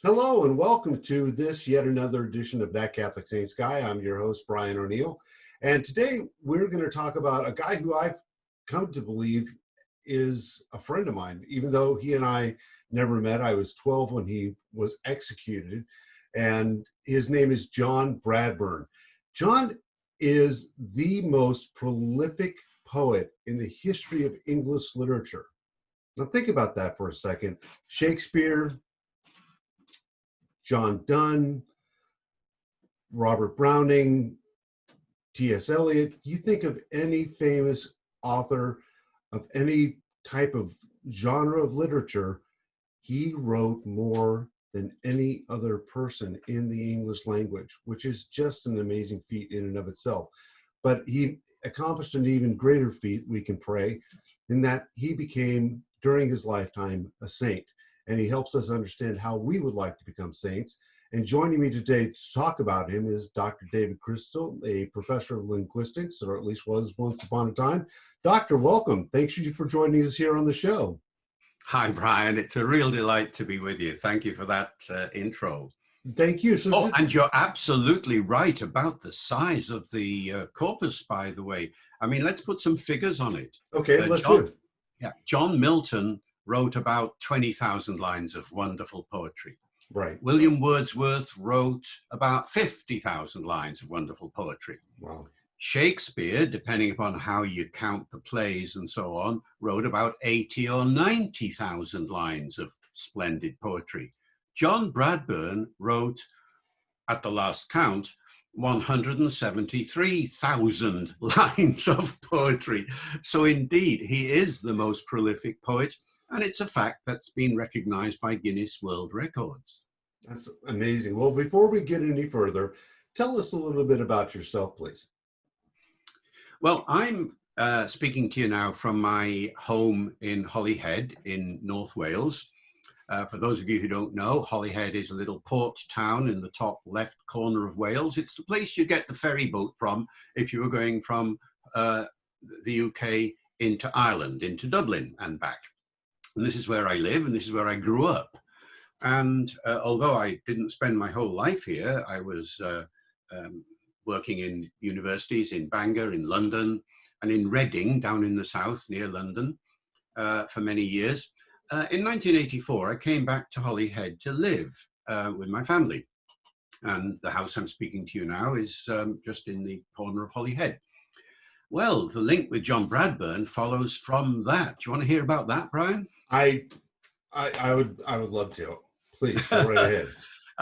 Hello and welcome to this yet another edition of That Catholic Saints Guy. I'm your host, Brian O'Neill. And today we're going to talk about a guy who I've come to believe is a friend of mine, even though he and I never met. I was 12 when he was executed, and his name is John Bradburne. John is the most prolific poet in the history of English literature. Now think about that for a second. Shakespeare, John Donne, Robert Browning, T.S. Eliot. You think of any famous author of any type of genre of literature, he wrote more than any other person in the English language, which is just an amazing feat in and of itself. But he accomplished an even greater feat, we can pray, in that he became, during his lifetime, a saint. And he helps us understand how we would like to become saints. And joining me today to talk about him is Dr. David Crystal, a professor of linguistics, or at least was once upon a time. Doctor, welcome. Thanks for joining us here on the show. Hi, Brian. It's a real delight to be with you. Thank you for that intro. Thank you. And you're absolutely right about the size of the corpus, by the way. I mean, let's put some figures on it. Okay, let's do it. Yeah, John Milton wrote about 20,000 lines of wonderful poetry. Right. William Wordsworth wrote about 50,000 lines of wonderful poetry. Wow. Shakespeare, depending upon how you count the plays and so on, wrote about 80 or 90,000 lines of splendid poetry. John Bradburne wrote, at the last count, 173,000 lines of poetry. So indeed, he is the most prolific poet. And it's a fact that's been recognized by Guinness World Records. That's amazing. Well, before we get any further, tell us a little bit about yourself, please. Well, I'm speaking to you now from my home in Holyhead in North Wales. For those of you who don't know, Holyhead is a little port town in the top left corner of Wales. It's the place you get the ferry boat from if you were going from the UK into Ireland, into Dublin and back. And this is where I live, and this is where I grew up. And although I didn't spend my whole life here, I was working in universities in Bangor, in London, and in Reading, down in the south, near London, for many years. In 1984, I came back to Holyhead to live with my family. And the house I'm speaking to you now is just in the corner of Holyhead. Well, the link with John Bradburne follows from that. Do you want to hear about that, Brian? I would love to. Please go right ahead.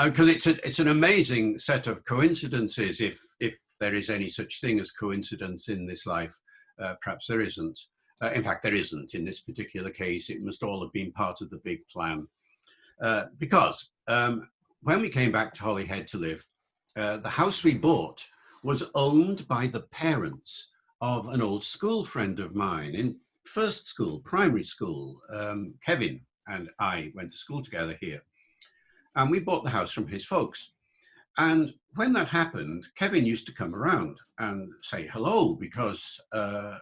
Because it's an amazing set of coincidences, if there is any such thing as coincidence in this life. Perhaps there isn't. In fact, there isn't in this particular case. It must all have been part of the big plan. Because when we came back to Holyhead to live, the house we bought was owned by the parents of an old school friend of mine in first school, primary school. Kevin and I went to school together here. And we bought the house from his folks. And when that happened, Kevin used to come around and say hello because, to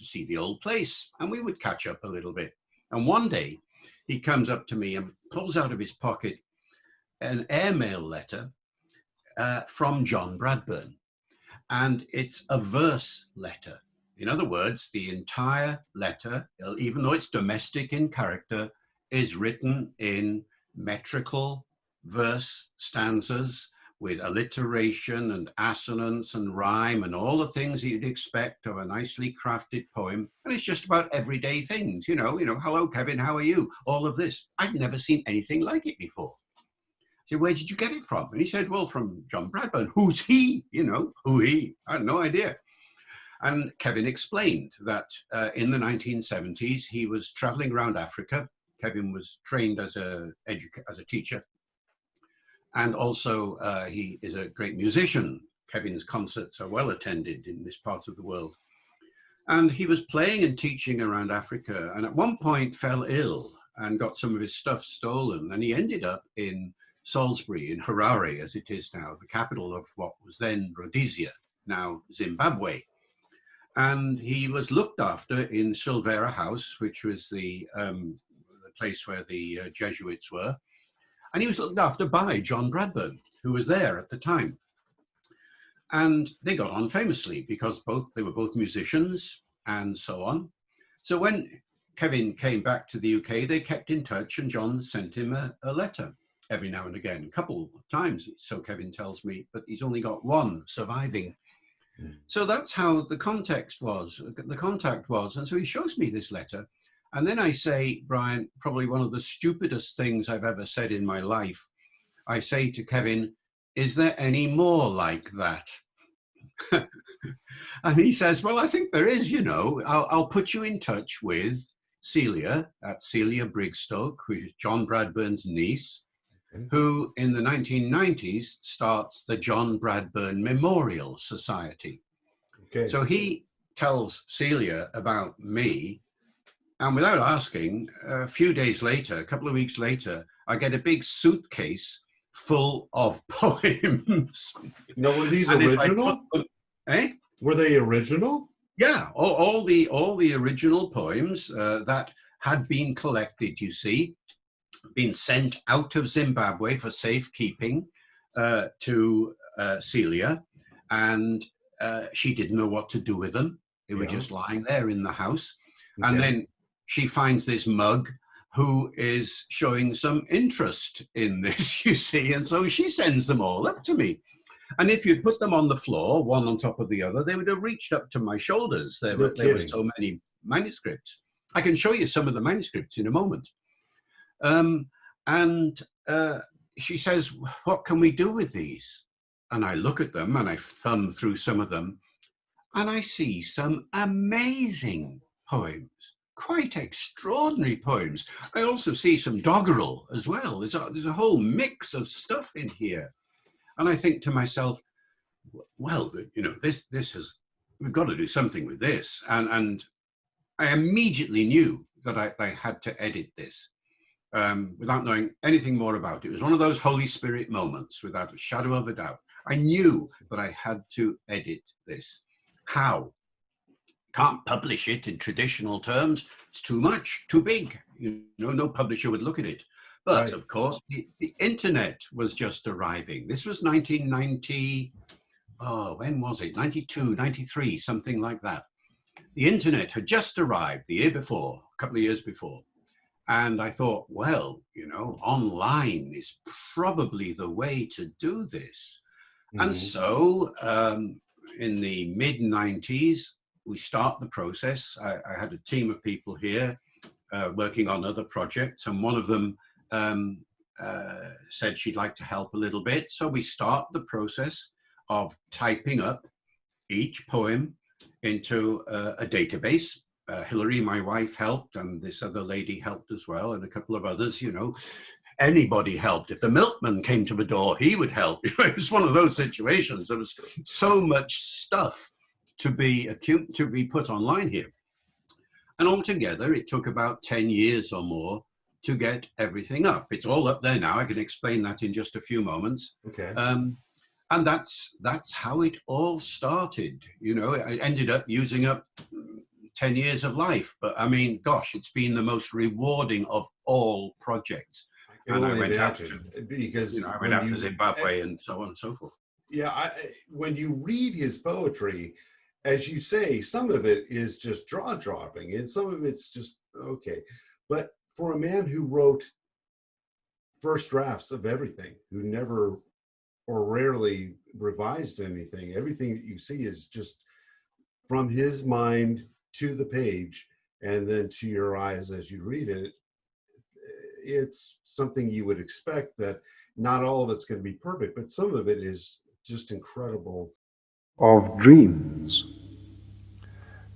see the old place. And we would catch up a little bit. And one day he comes up to me and pulls out of his pocket an airmail letter from John Bradburne. And it's a verse letter. In other words, the entire letter, even though it's domestic in character, is written in metrical verse stanzas with alliteration and assonance and rhyme and all the things you'd expect of a nicely crafted poem. And it's just about everyday things, hello, Kevin, how are you? All of this. I'd never seen anything like it before. I said, where did you get it from? And he said, well, from John Bradburne. Who's he? Who he? I had no idea. And Kevin explained that in the 1970s, he was traveling around Africa. Kevin was trained as a teacher. And also he is a great musician. Kevin's concerts are well attended in this part of the world. And he was playing and teaching around Africa. And at one point fell ill and got some of his stuff stolen. And he ended up in Salisbury, in Harare, as it is now, the capital of what was then Rhodesia, now Zimbabwe. And he was looked after in Silvera House, which was the place where the Jesuits were. And he was looked after by John Bradburne, who was there at the time. And they got on famously because they were both musicians and so on. So when Kevin came back to the UK, they kept in touch, and John sent him a letter every now and again, a couple of times, so Kevin tells me, but he's only got one surviving. So that's how the contact was. And so he shows me this letter. And then I say, Brian, probably one of the stupidest things I've ever said in my life. I say to Kevin, is there any more like that? And he says, well, I think there is, you know. I'll put you in touch with Celia, that's Celia Brigstoke, who is John Bradburne's niece, who in the 1990s starts the John Bradburne Memorial Society. Okay. So he tells Celia about me, and without asking, a few days later, a couple of weeks later, I get a big suitcase full of poems. No, were these original? Were they original? Yeah, all the original poems that had been collected, you see, been sent out of Zimbabwe for safekeeping to Celia, and she didn't know what to do with them. They were just lying there in the house. Okay. And then she finds this mug who is showing some interest in this, you see, and so she sends them all up to me. And if you'd put them on the floor, one on top of the other, they would have reached up to my shoulders. There were so many manuscripts. I can show you some of the manuscripts in a moment. She says, what can we do with these? And I look at them and I thumb through some of them, and I see some amazing poems, quite extraordinary poems. I also see some doggerel as well. There's a whole mix of stuff in here. And I think to myself, well, you know, we've got to do something with this. And I immediately knew that I had to edit this without knowing anything more about it. It was one of those Holy Spirit moments, without a shadow of a doubt. I knew that I had to edit this. How? Can't publish it in traditional terms. It's too much, too big. You know, no publisher would look at it. But right. Of course, the internet was just arriving. This was 1990, when was it? 92, 93, something like that. The internet had just arrived the year before, a couple of years before. And I thought, well, you know, online is probably the way to do this. Mm-hmm. And so in the mid-90s, we start the process. I had a team of people here working on other projects, and one of them said she'd like to help a little bit. So we start the process of typing up each poem into a database. Hilary, my wife, helped, and this other lady helped as well, and a couple of others, you know. Anybody helped. If the milkman came to the door, he would help. It was one of those situations. There was so much stuff to be put online here. And altogether, it took about 10 years or more to get everything up. It's all up there now. I can explain that in just a few moments. Okay. And that's how it all started. You know, I ended up using up 10 years of life. But I mean, gosh, it's been the most rewarding of all projects. And I went out to, because you know, I went out to Zimbabwe and so on and so forth. Yeah, when you read his poetry, as you say, some of it is just jaw-dropping and some of it's just okay. But for a man who wrote first drafts of everything, who never or rarely revised anything, everything that you see is just from his mind to the page and then to your eyes as you read it. It's something you would expect that not all of it's going to be perfect, but some of it is just incredible. Of dreams.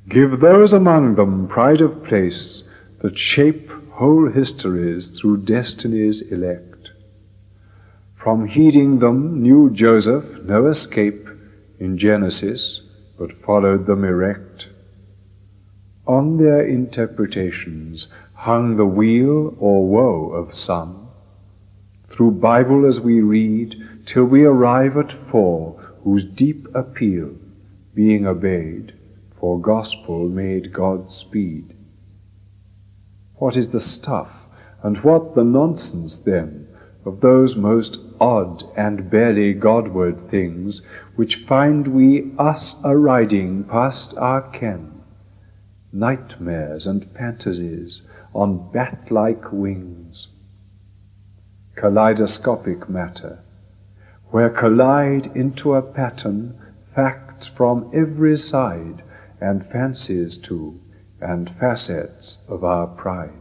Give those among them pride of place that shape whole histories through destinies elect. From heeding them knew Joseph no escape in Genesis, but followed them erect. On their interpretations hung the weal or woe of some. Through Bible as we read, till we arrive at 4, whose deep appeal, being obeyed, for gospel made God's speed. What is the stuff, and what the nonsense then, of those most odd and barely Godward things, which find we us a-riding past our ken, nightmares and fantasies on bat-like wings, kaleidoscopic matter, where collide into a pattern facts from every side, and fancies too, and facets of our pride.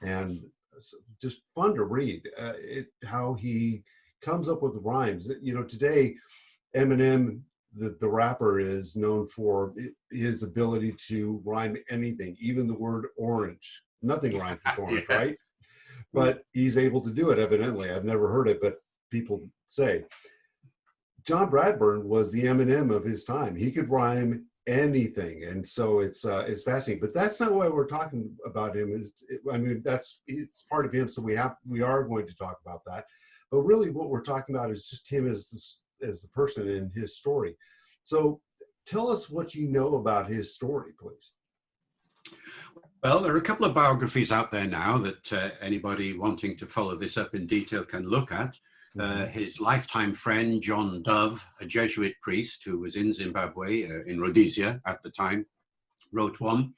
And just fun to read how he comes up with rhymes. Today Eminem, the rapper, is known for his ability to rhyme anything, even the word orange. Nothing rhymes with orange, Yeah. right? But he's able to do it, evidently. I've never heard it, but people say. John Bradburn was the Eminem of his time. He could rhyme anything, and so it's fascinating. But that's not why we're talking about him. It's part of him. So we are going to talk about that. But really, what we're talking about is just him as the person in his story. So tell us what you know about his story, please. Well, there are a couple of biographies out there now that anybody wanting to follow this up in detail can look at. His lifetime friend, John Dove, a Jesuit priest who was in Zimbabwe, in Rhodesia at the time, wrote one.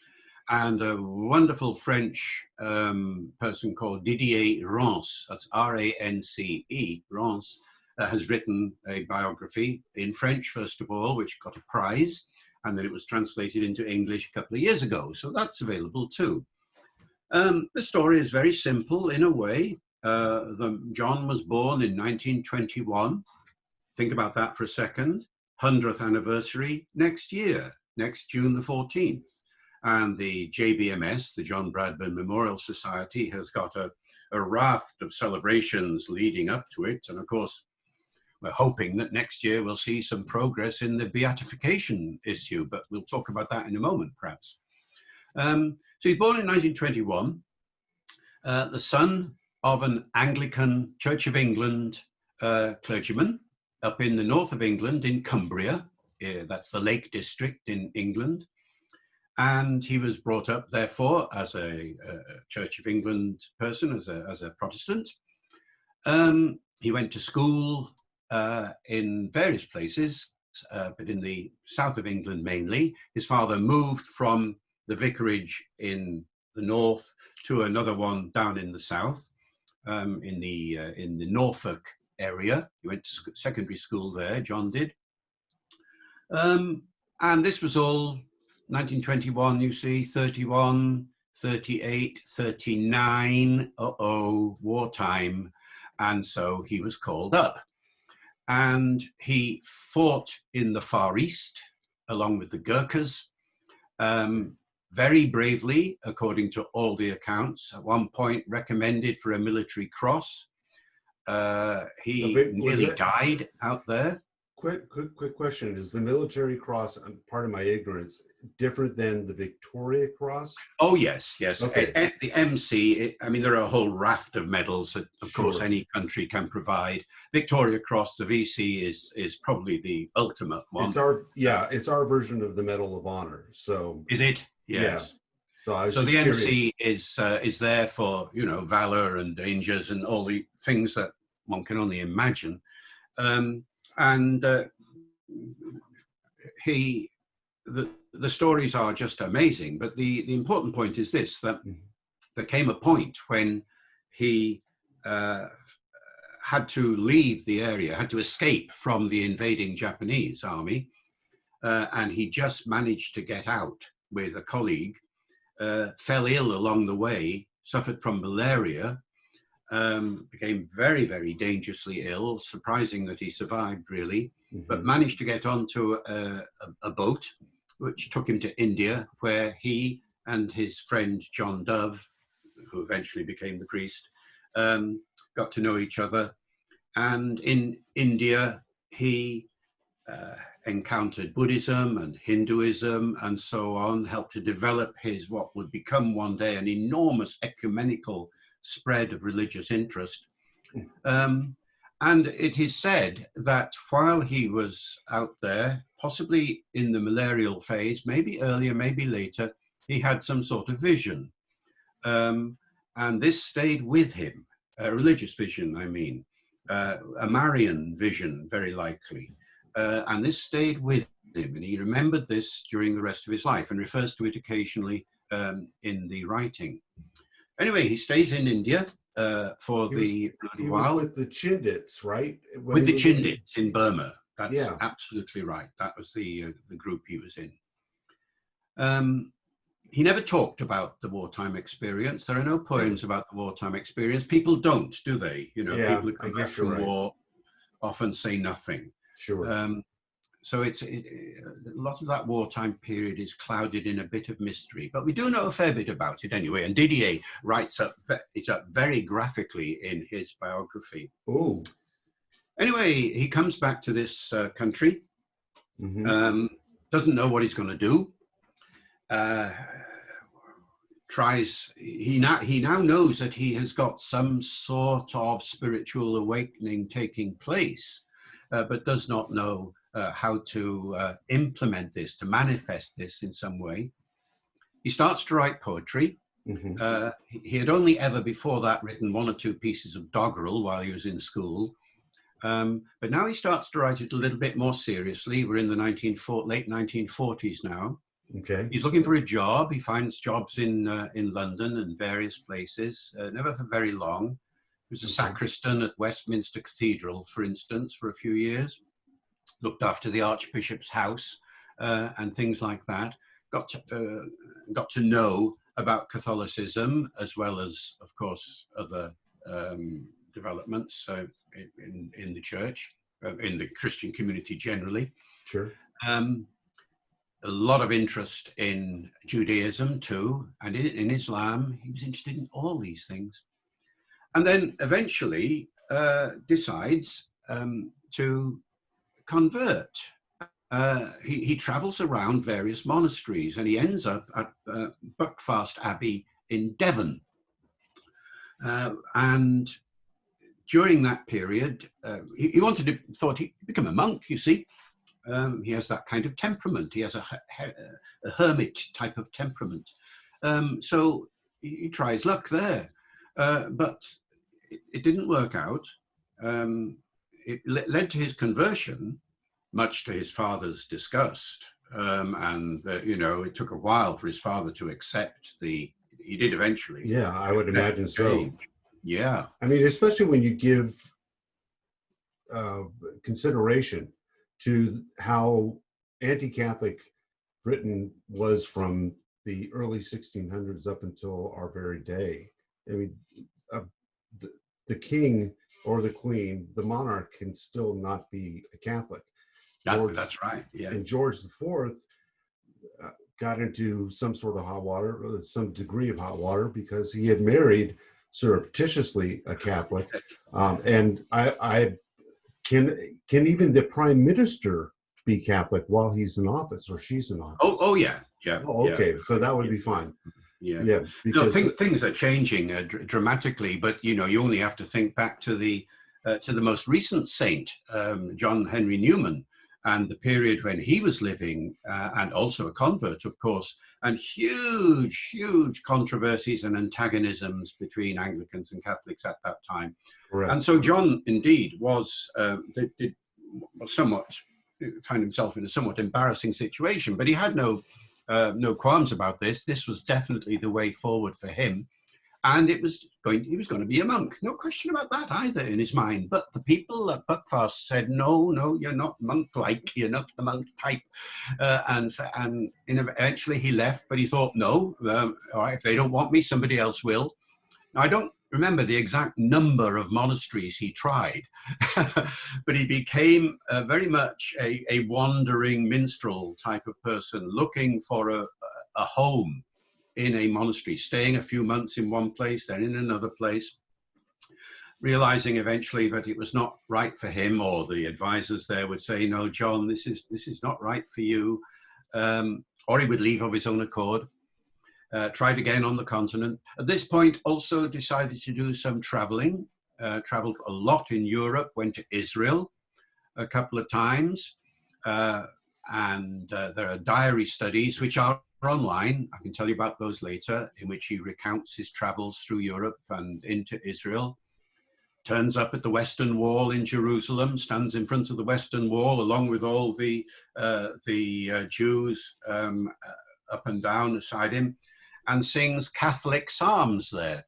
And a wonderful French person called Didier Rance, that's R-A-N-C-E, Rance, has written a biography in French, first of all, which got a prize, and then it was translated into English a couple of years ago. So that's available too. The story is very simple in a way. John was born in 1921. Think about that for a second. 100th anniversary next year, next June the 14th. And the JBMS, the John Bradburne Memorial Society, has got a raft of celebrations leading up to it. And of course, we're hoping that next year we'll see some progress in the beatification issue, but we'll talk about that in a moment, perhaps. So he's born in 1921, the son of an Anglican Church of England clergyman up in the north of England in Cumbria. That's the Lake District in England. And he was brought up, therefore, as a Church of England person, as a Protestant. He went to school in various places, but in the south of England mainly. His father moved from the vicarage in the north to another one down in the south, in the Norfolk area. He went to secondary school there, John did. And this was all 1921, you see, 31, 38, 39, wartime. And so he was called up. And he fought in the Far East, along with the Gurkhas, very bravely, according to all the accounts. At one point, recommended for a military cross. He nearly died out there. Quick question. Is the military cross, pardon my ignorance, different than the Victoria Cross? Oh, yes. Okay. The MC, there are a whole raft of medals that, of Sure. course, any country can provide. Victoria Cross, the VC, is probably the ultimate one. It's our version of the Medal of Honor. So is it? Yes. Yeah. So I was so just the curious. MC is there for valor and dangers and all the things that one can only imagine. The stories are just amazing, but the important point is this, that there came a point when he had to leave the area, had to escape from the invading Japanese army, and he just managed to get out with a colleague, fell ill along the way, suffered from malaria, became very, very dangerously ill, surprising that he survived really, but managed to get onto a boat, which took him to India, where he and his friend John Dove, who eventually became the priest, got to know each other. And in India, he encountered Buddhism and Hinduism and so on, helped to develop what would become one day an enormous ecumenical spread of religious interest. And it is said that while he was out there, possibly in the malarial phase, maybe earlier, maybe later, he had some sort of vision. And this stayed with him, a religious vision, I mean, a Marian vision, very likely. And this stayed with him, and he remembered this during the rest of his life and refers to it occasionally in the writing. Anyway, he stays in India for He while. was with the Chindits, right? With the Chindits in Burma. That's absolutely right. That was the group he was in. He never talked about the wartime experience. There are no poems about the wartime experience. People don't, do they? You know, people who come back from war often say nothing. Sure. So a lot of that wartime period is clouded in a bit of mystery, but we do know a fair bit about it anyway. And Didier writes it up very graphically in his biography. Oh. Anyway, he comes back to this country, doesn't know what he's going to do. He now knows that he has got some sort of spiritual awakening taking place, but does not know how to implement this, to manifest this in some way. He starts to write poetry. He had only ever before that written one or two pieces of doggerel while he was in school. But now he starts to write it a little bit more seriously. We're in the late 1940s now. Okay. He's looking for a job. He finds jobs in London and various places, never for very long. He was a sacristan at Westminster Cathedral, for instance, for a few years. Looked after the Archbishop's house and things like that. Got to know about Catholicism, as well as, of course, other developments in the church, in the Christian community generally. Sure. A lot of interest in Judaism too, and in Islam. He was interested in all these things. And then eventually decides to convert. He travels around various monasteries, and he ends up at Buckfast Abbey in Devon. And during that period, he thought he'd become a monk, you see. He has that kind of temperament. He has a hermit type of temperament. So he tries luck there. But it didn't work out. It led to his conversion, much to his father's disgust. It took a while for his father to accept he did eventually. Yeah, I would imagine so. Yeah. I mean, especially when you give consideration to how anti-Catholic Britain was from the early 1600s up until our very day. I mean, the king or the queen, the monarch, can still not be a Catholic. That's right. Yeah. And George IV got into some sort of hot water, some degree of hot water, because he had married surreptitiously a Catholic. And I can even the prime minister be Catholic while he's in office or she's in office? Oh yeah. Oh, okay, yeah. So that would be fine. Yeah. Because things are changing dramatically, but you only have to think back to the most recent saint, John Henry Newman, and the period when he was living, and also a convert, of course, and huge controversies and antagonisms between Anglicans and Catholics at that time. Correct. And so John indeed was found himself in a somewhat embarrassing situation, but he had no qualms about this. This was definitely the way forward for him. And he was going to be a monk. No question about that either in his mind. But the people at Buckfast said, no, you're not monk-like. You're not the monk type. And eventually he left, but he thought, no, all right, if they don't want me, somebody else will. Now, I don't remember the exact number of monasteries he tried, but he became very much a wandering minstrel type of person, looking for a home in a monastery, staying a few months in one place, then in another place, realizing eventually that it was not right for him, or the advisors there would say, no, John, this is not right for you. Or he would leave of his own accord. Tried again on the continent. At this point, also decided to do some traveling, traveled a lot in Europe, went to Israel a couple of times. And there are diary studies, which are online, I can tell you about those later, in which he recounts his travels through Europe and into Israel. Turns up at the Western Wall in Jerusalem, stands in front of the Western Wall along with all the Jews up and down beside him, and sings Catholic psalms there.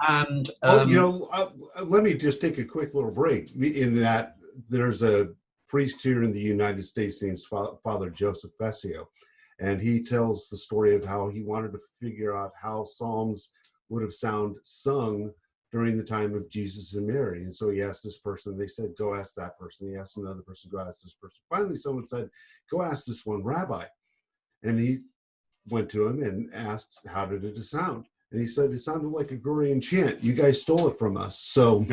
And let me just take a quick little break. In that, there's a priest here in the United States named Father Joseph Fessio, and he tells the story of how he wanted to figure out how psalms would have sung during the time of Jesus and Mary. And so he asked this person, they said, go ask that person. He asked another person, go ask this person. Finally, someone said, go ask this one rabbi. And he went to him and asked, how did it sound? And he said, it sounded like a Gregorian chant. You guys stole it from us. So.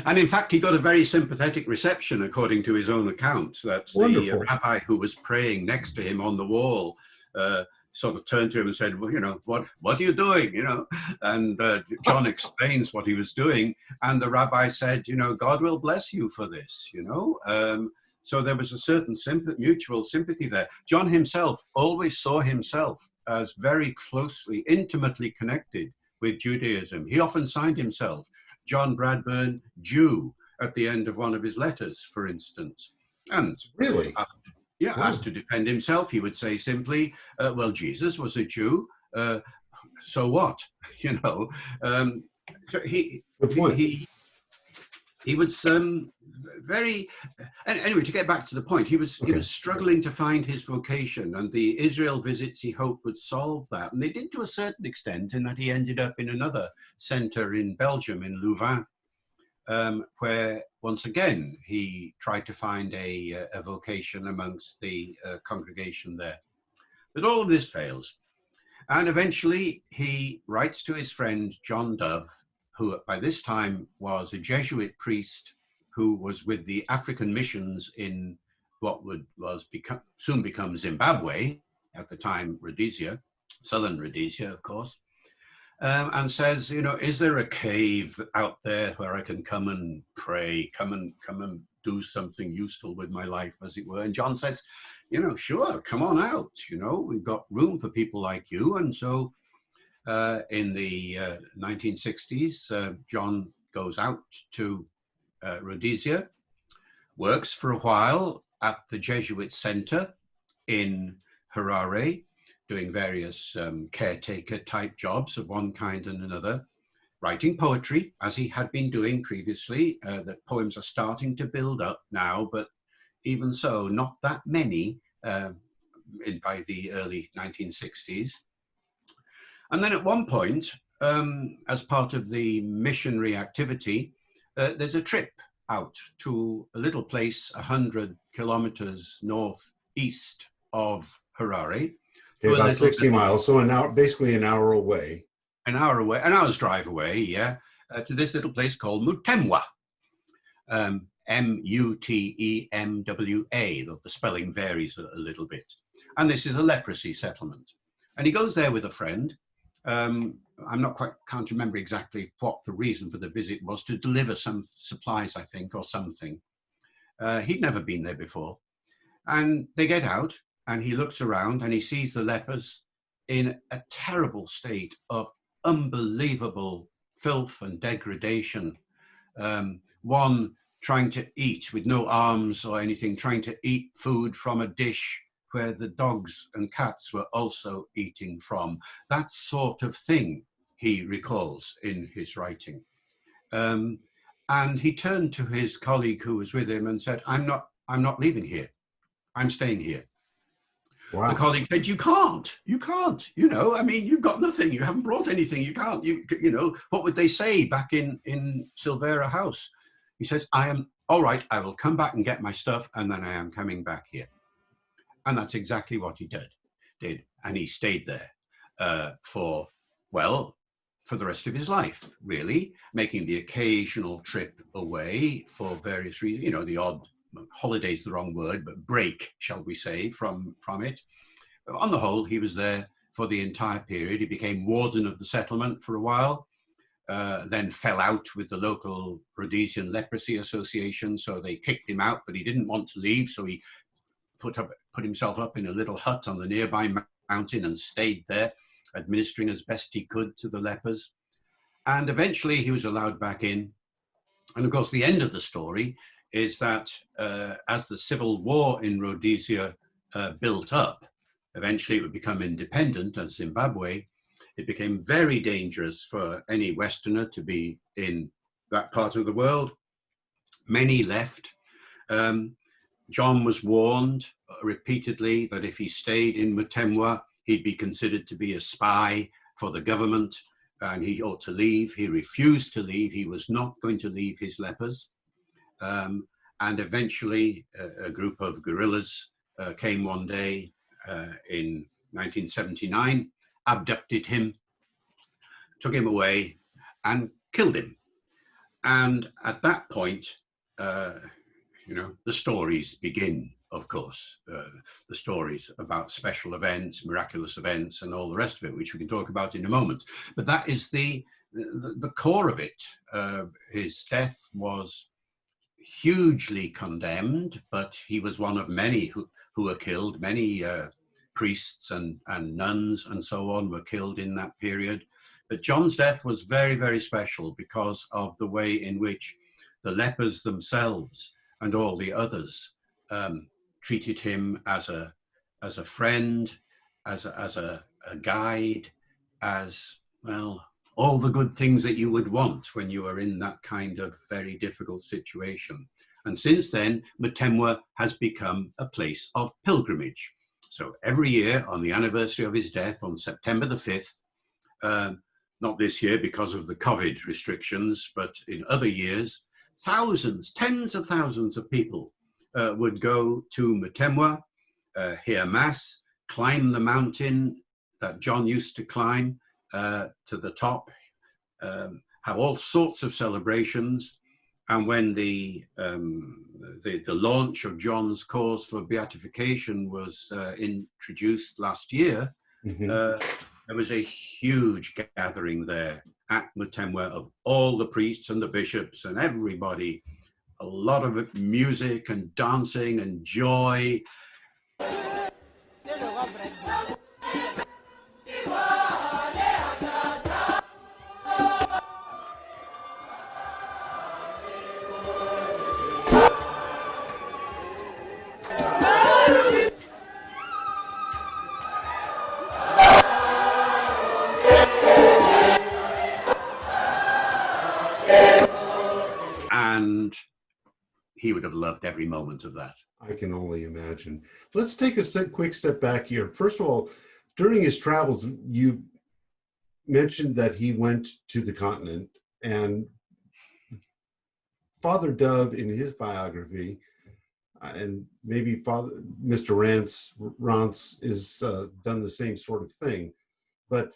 And in fact, he got a very sympathetic reception, according to his own account. That's wonderful. The rabbi who was praying next to him on the wall, sort of turned to him and said, well, what are you doing? And John explains what he was doing. And the rabbi said, God will bless you for this, So there was a certain mutual sympathy there. John himself always saw himself as very closely, intimately connected with Judaism. He often signed himself John Bradburne, Jew, at the end of one of his letters, for instance. And really? Yeah, wow. As to defend himself, he would say simply, well, Jesus was a Jew, so what? So he was very, anyway, to get back to the point, he was struggling to find his vocation, and the Israel visits he hoped would solve that. And they did to a certain extent, in that he ended up in another center in Belgium, in Louvain, where once again he tried to find a vocation amongst the congregation there. But all of this fails. And eventually he writes to his friend John Dove, who by this time was a Jesuit priest who was with the African missions in what soon become Zimbabwe, at the time Rhodesia, southern Rhodesia, of course. And says, is there a cave out there where I can come and pray, come and do something useful with my life, as it were? And John says, sure, come on out. We've got room for people like you. And so in the 1960s, John goes out to Rhodesia, works for a while at the Jesuit Center in Harare, doing various caretaker type jobs of one kind and another, writing poetry, as he had been doing previously. The poems are starting to build up now, but even so, not that many by the early 1960s. And then at one point, as part of the missionary activity, there's a trip out to a little place 100 kilometers northeast of Harare. Okay, about 60 miles, so basically an hour away. An hour's drive away, yeah, to this little place called Mutemwa. M-U-T-E-M-W-A, though the spelling varies a little bit. And this is a leprosy settlement. And he goes there with a friend. Can't remember exactly what the reason for the visit was, to deliver some supplies, I think, or something. He'd never been there before. And they get out, and he looks around and he sees the lepers in a terrible state of unbelievable filth and degradation. One trying to eat with no arms or anything, trying to eat food from a dish where the dogs and cats were also eating from. That sort of thing he recalls in his writing. And he turned to his colleague who was with him and said, I'm not leaving here. I'm staying here. Wow. The colleague said, you can't, you've got nothing, you haven't brought anything, you can't, what would they say back in Silvera House? He says, I am, all right, I will come back and get my stuff, and then I am coming back here. And that's exactly what he did. And he stayed there for the rest of his life, really, making the occasional trip away for various reasons, the odd, holiday's the wrong word, but break, shall we say, from it. But on the whole, he was there for the entire period. He became warden of the settlement for a while, then fell out with the local Rhodesian Leprosy Association, so they kicked him out, but he didn't want to leave, so he put himself up in a little hut on the nearby mountain and stayed there, administering as best he could to the lepers. And eventually he was allowed back in. And of course, the end of the story is that as the civil war in Rhodesia built up, eventually it would become independent as Zimbabwe. It became very dangerous for any Westerner to be in that part of the world. Many left. John was warned repeatedly that if he stayed in Mutemwa, he'd be considered to be a spy for the government and he ought to leave. He refused to leave. He was not going to leave his lepers. And eventually a group of guerrillas came one day in 1979, abducted him, took him away and killed him. And at that point, you know, the stories begin, of course, the stories about special events, miraculous events, and all the rest of it, which we can talk about in a moment. But that is the core of it. His death was hugely condemned, but he was one of many who were killed. Many priests and nuns and so on were killed in that period. But John's death was very, very special because of the way in which the lepers themselves and all the others treated him as a friend, as a guide, as, well, all the good things that you would want when you are in that kind of very difficult situation. And since then, Mutemwa has become a place of pilgrimage. So every year on the anniversary of his death on September the 5th, not this year because of the COVID restrictions, but in other years, thousands, tens of thousands of people would go to Mutemwa, hear mass, climb the mountain that John used to climb to the top, have all sorts of celebrations. And when the launch of John's cause for beatification was introduced last year, there was a huge gathering there at Mutemwa of all the priests and the bishops and everybody. A lot of music and dancing and joy. And he would have loved every moment of that. I can only imagine. Let's take a quick step back here. First of all, during his travels, you mentioned that he went to the continent, and Father Dove in his biography, and maybe Mr. Rance is done the same sort of thing, but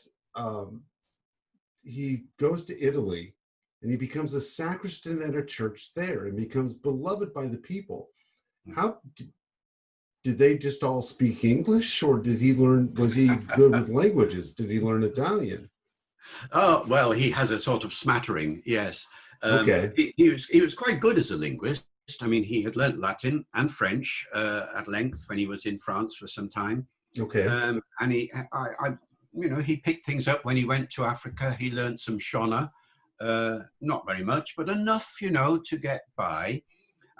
he goes to Italy and he becomes a sacristan at a church there and becomes beloved by the people. How did they just all speak English, or did he learn, was he good with languages? Did he learn Italian? Oh, well, he has a sort of smattering, yes. Okay. He was quite good as a linguist. I mean, he had learnt Latin and French at length when he was in France for some time. Okay. And you know, he picked things up when he went to Africa. He learnt some Shona, not very much, but enough, you know, to get by.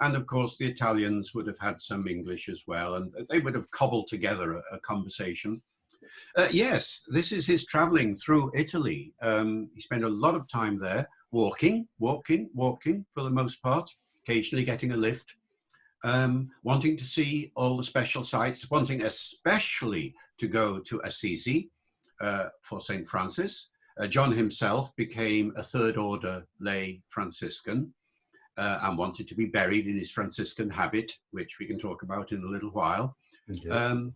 And of course, the Italians would have had some English as well, and they would have cobbled together a conversation. Yes, this is his traveling through Italy. He spent a lot of time there, walking for the most part, occasionally getting a lift, wanting to see all the special sites, wanting especially to go to Assisi for St. Francis. John himself became a third order lay Franciscan and wanted to be buried in his Franciscan habit, which we can talk about in a little while. Okay.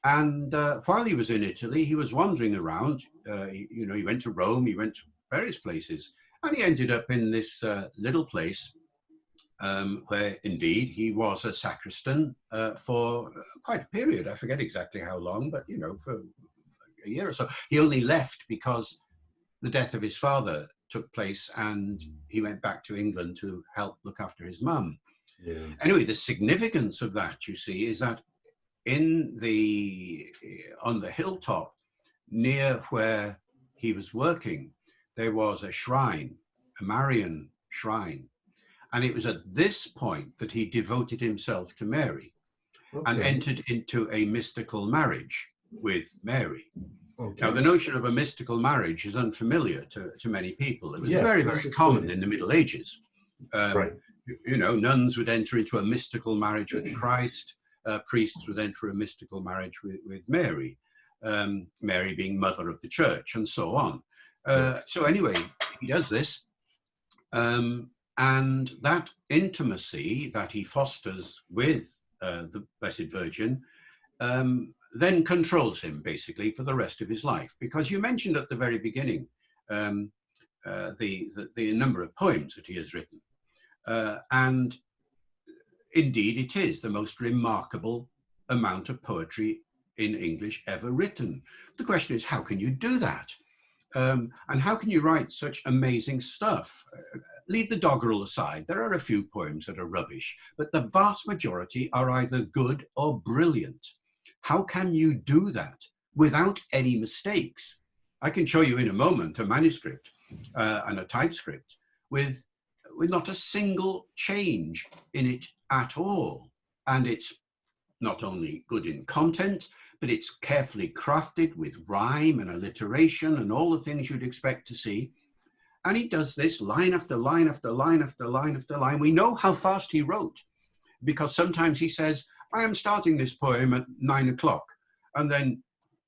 And while he was in Italy, he was wandering around. You know, he went to Rome, he went to various places, and he ended up in this little place where indeed he was a sacristan for quite a period. I forget exactly how long, but you know, for a year or so. He only left because the death of his father took place and he went back to England to help look after his mum. Yeah. Anyway, the significance of that, you see, is that on the hilltop near where he was working, there was a shrine, a Marian shrine. And it was at this point that he devoted himself to Mary and entered into a mystical marriage with Mary. Now, the notion of a mystical marriage is unfamiliar to many people. It was very, very common in the Middle Ages. You know, nuns would enter into a mystical marriage with Christ. Priests would enter a mystical marriage with Mary, Mary being mother of the church, and so on. So anyway, he does this. And that intimacy that he fosters with the Blessed Virgin then controls him basically for the rest of his life. Because you mentioned at the very beginning the number of poems that he has written. And indeed, it is the most remarkable amount of poetry in English ever written. The question is, how can you do that? And how can you write such amazing stuff? Leave the doggerel aside. There are a few poems that are rubbish, but the vast majority are either good or brilliant. How can you do that without any mistakes? I can show you in a moment a manuscript and a typescript with not a single change in it at all. And it's not only good in content, but it's carefully crafted with rhyme and alliteration and all the things you'd expect to see. And he does this line after line after line after line after line. We know how fast he wrote, because sometimes he says, I am starting this poem at 9 o'clock, and then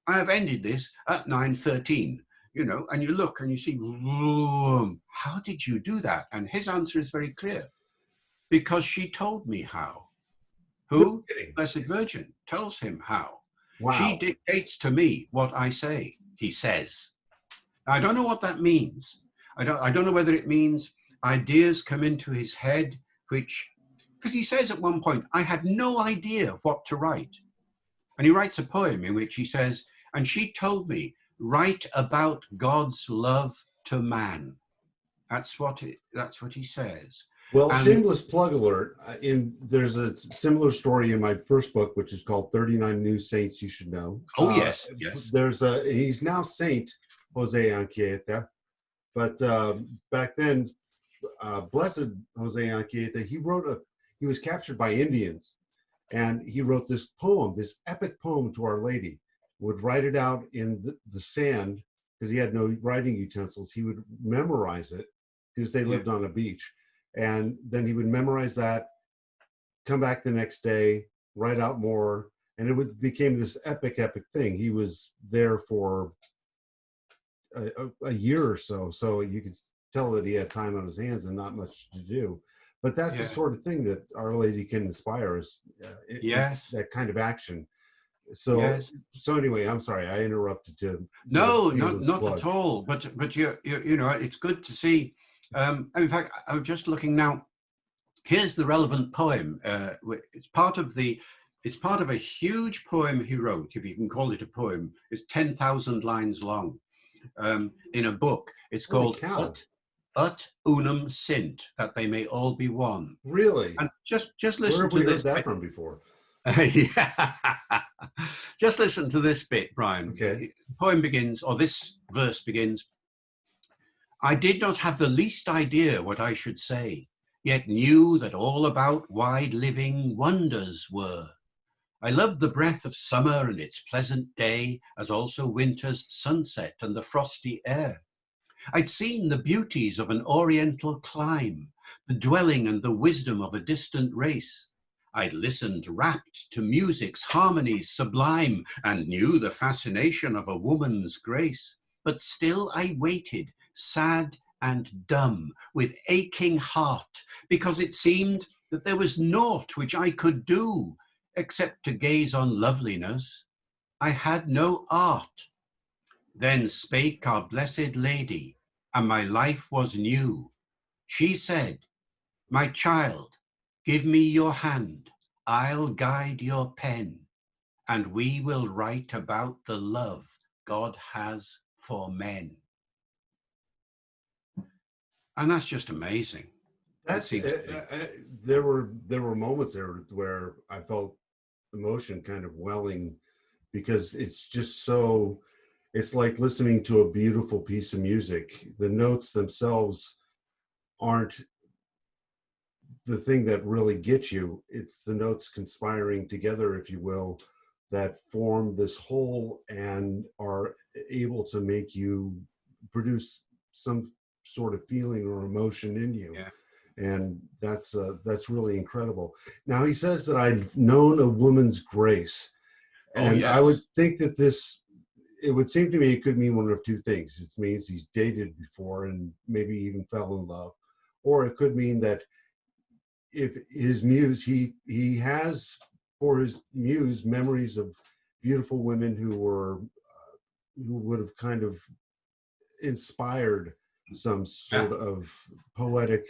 I have ended this at 9:13, you know, and you look and you see, how did you do that? And his answer is very clear, because she told me how. Who? Blessed Virgin tells him how. Wow. She dictates to me what I say, he says. Now, I don't know what that means. I don't know whether it means ideas come into his head, which, because he says at one point, I had no idea what to write. And he writes a poem in which he says, and she told me, write about God's love to man. That's what he says. Well, shameless plug alert. There's a similar story in my first book, which is called 39 New Saints You Should Know. Oh, yes. He's now Saint Jose Anchieta. But back then, Blessed Jose Anchieta, he was captured by Indians, and he wrote this poem, this epic poem to Our Lady. Would write it out in the sand because he had no writing utensils. He would memorize it because they lived on a beach. And then he would memorize that, come back the next day, write out more, and it became this epic thing. He was there for a year or so, so you could tell that he had time on his hands and not much to do. But that's the sort of thing that Our Lady can inspire us. That kind of action. So anyway, I'm sorry I interrupted. No, not at all. But you know, it's good to see. In fact, I'm just looking now. Here's the relevant poem. It's part of a huge poem he wrote, if you can call it a poem. It's 10,000 lines long. In a book, it's called Ut Unum Sint, that they may all be one. Really? And just listen to this. Where have we heard that from before? Just listen to this bit, Brian. Okay. The poem begins, or this verse begins, I did not have the least idea what I should say, yet knew that all about wide living wonders were. I loved the breath of summer and its pleasant day, as also winter's sunset and the frosty air. I'd seen the beauties of an oriental clime, the dwelling and the wisdom of a distant race. I'd listened rapt to music's harmonies sublime, and knew the fascination of a woman's grace. But still I waited, sad and dumb, with aching heart, because it seemed that there was naught which I could do, except to gaze on loveliness. I had no art. Then spake our blessed Lady, and my life was new. She said, my child, give me your hand, I'll guide your pen, and we will write about the love God has for men. And that's just amazing. There were moments there where I felt emotion kind of welling, because it's just so, it's like listening to a beautiful piece of music. The notes themselves aren't the thing that really gets you. It's the notes conspiring together, if you will, that form this whole and are able to make you produce some sort of feeling or emotion in you. Yeah. And that's really incredible. Now he says that I've known a woman's grace, and yes. I would think that it would seem to me it could mean one of two things. It means he's dated before and maybe even fell in love, or it could mean that if his muse, he has for his muse memories of beautiful women who would have kind of inspired some sort of poetic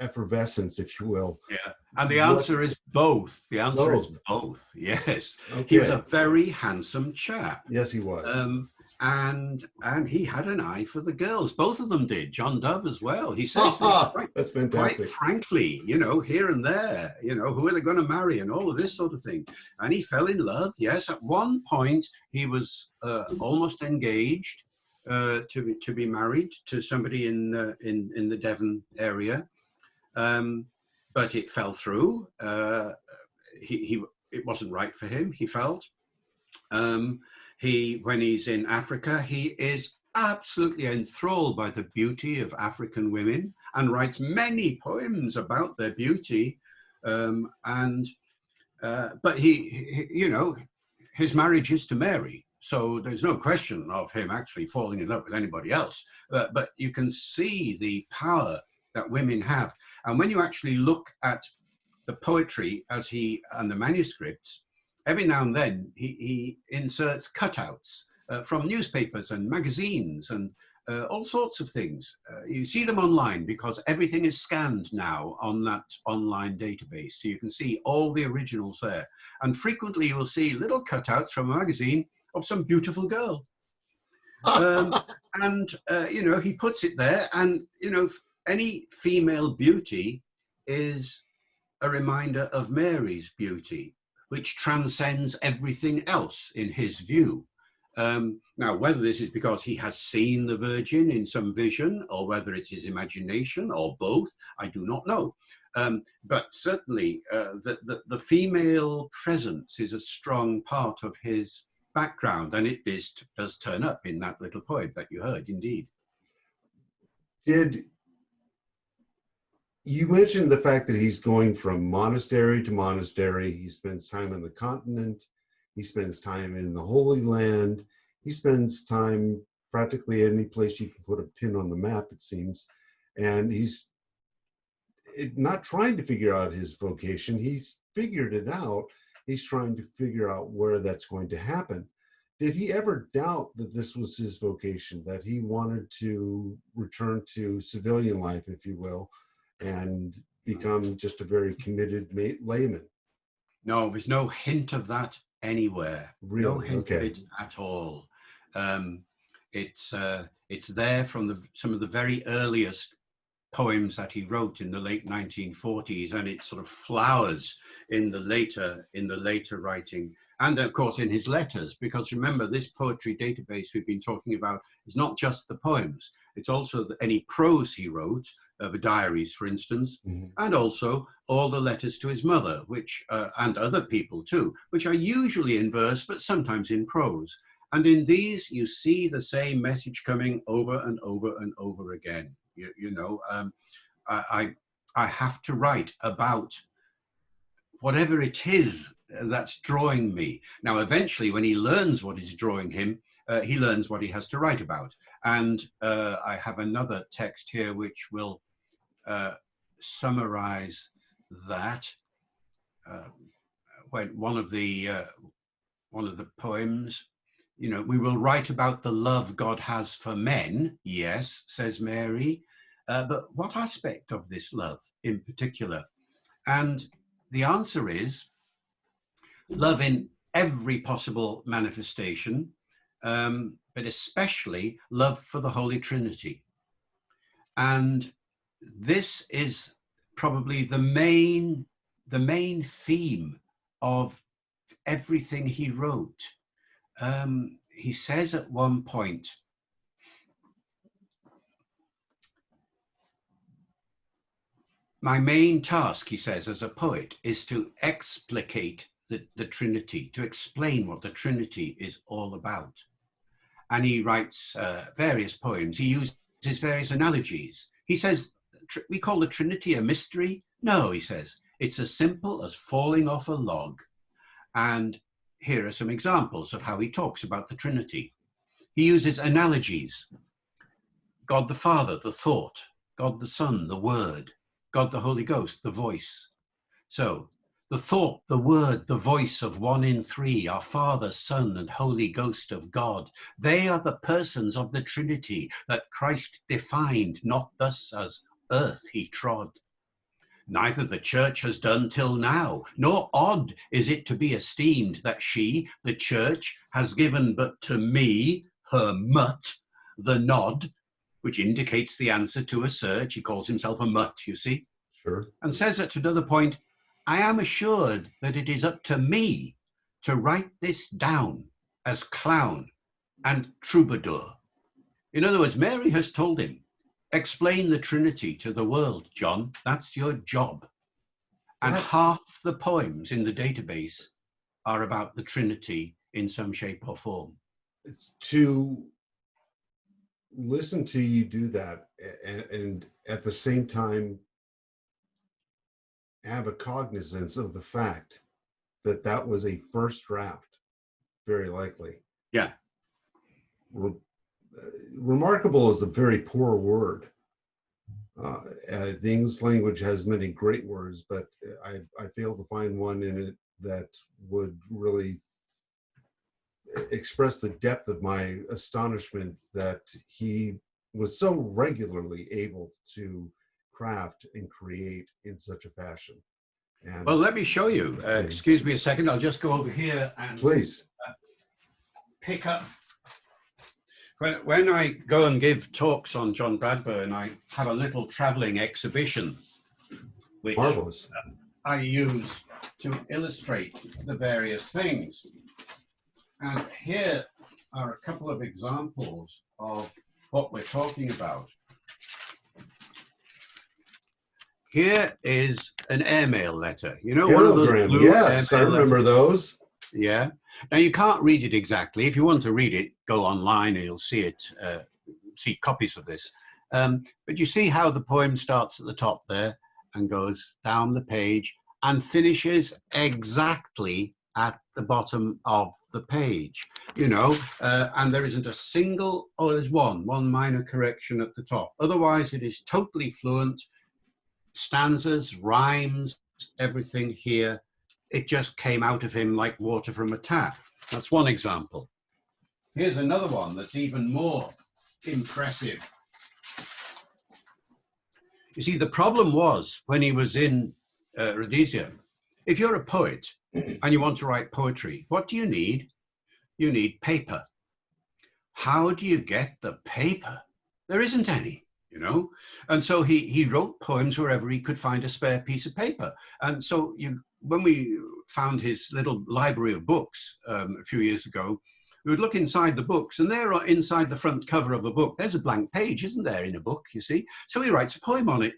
effervescence, if you will. Yeah, and the answer is both. The answer is both. Yes, okay. He was a very handsome chap. Yes, he was. And he had an eye for the girls. Both of them did. John Dove as well. He says this that's fantastic. Quite frankly, here and there, who are they going to marry and all of this sort of thing. And he fell in love. Yes, at one point he was almost engaged to be married to somebody in the Devon area, but it fell through. It wasn't right for him, he felt. When he's in Africa, he is absolutely enthralled by the beauty of African women and writes many poems about their beauty. But his marriage is to Mary. So there's no question of him actually falling in love with anybody else. But you can see the power that women have. And when you actually look at the poetry and the manuscripts, every now and then he inserts cutouts from newspapers and magazines and all sorts of things. You see them online because everything is scanned now on that online database. So you can see all the originals there. And frequently you will see little cutouts from a magazine of some beautiful girl. He puts it there, and, any female beauty is a reminder of Mary's beauty, which transcends everything else in his view. Now, whether this is because he has seen the Virgin in some vision, or whether it's his imagination, or both, I do not know. But certainly the female presence is a strong part of his background, and it does turn up in that little poem that you heard, indeed. Did you mention the fact that he's going from monastery to monastery? He spends time on the continent, he spends time in the Holy Land, he spends time practically any place you can put a pin on the map, it seems, and he's not trying to figure out his vocation. He's figured it out. He's trying to figure out where that's going to happen. Did he ever doubt that this was his vocation, that he wanted to return to civilian life, if you will, and become just a very committed layman? No, there's no hint of that anywhere. Really? No hint of it at all. It's there from some of the very earliest poems that he wrote in the late 1940s, and it sort of flowers in the later writing, and of course in his letters, because remember, this poetry database we've been talking about is not just the poems, it's also any prose he wrote, the diaries, for instance, and also all the letters to his mother, which and other people too, which are usually in verse, but sometimes in prose. And in these, you see the same message coming over and over and over again. I have to write about whatever it is that's drawing me. Now, eventually, when he learns what is drawing him, he learns what he has to write about. And I have another text here which will summarize that. When one of the poems, we will write about the love God has for men. Yes, says Mary, but what aspect of this love in particular? And the answer is love in every possible manifestation, but especially love for the Holy Trinity. And this is probably the main the main theme of everything he wrote. He says at one point, my main task, he says, as a poet, is to explicate the Trinity, to explain what the Trinity is all about. And he writes various poems. He uses various analogies. He says, we call the Trinity a mystery? No, he says, it's as simple as falling off a log. And here are some examples of how he talks about the Trinity. He uses analogies. God the Father, the thought. God the Son, the word. God the Holy Ghost, the voice. So, the thought, the word, the voice of one in three, our Father, Son, and Holy Ghost of God. They are the persons of the Trinity that Christ defined, not thus as earth he trod. Neither the church has done till now, nor odd is it to be esteemed that she, the church, has given but to me, her mutt, the nod, which indicates the answer to a search. He calls himself a mutt, you see. Sure. And says at another point, I am assured that it is up to me to write this down as clown and troubadour. In other words, Mary has told him, explain the Trinity to the world, John. That's your job. And half the poems in the database are about the Trinity in some shape or form. It's to listen to you do that and at the same time have a cognizance of the fact that that was a first draft, very likely. Yeah. Remarkable is a very poor word. The English language has many great words, but I failed to find one in it that would really express the depth of my astonishment that he was so regularly able to craft and create in such a fashion. And well, let me show you. Excuse me a second. I'll just go over here and please pick up. When I go and give talks on John Bradburne, I have a little traveling exhibition, which marvelous. I use to illustrate the various things. And here are a couple of examples of what we're talking about. Here is an airmail letter. You know, one of those blue yes, I remember those. Yeah. Now, you can't read it exactly. If you want to read it, go online and you'll see it, see copies of this. But you see how the poem starts at the top there and goes down the page and finishes exactly at the bottom of the page, you know, and there isn't a single, oh, there's one minor correction at the top. Otherwise, it is totally fluent. Stanzas, rhymes, everything here. It just came out of him like water from a tap. That's one example. Here's another one that's even more impressive. You see, the problem was when he was in Rhodesia, if you're a poet and you want to write poetry, what do you need? You need paper. How do you get the paper? There isn't any, you know? And so he wrote poems wherever he could find a spare piece of paper. And so when we found his little library of books a few years ago, we would look inside the books, and there, inside the front cover of a book, there's a blank page, isn't there, in a book, you see? So he writes a poem on it.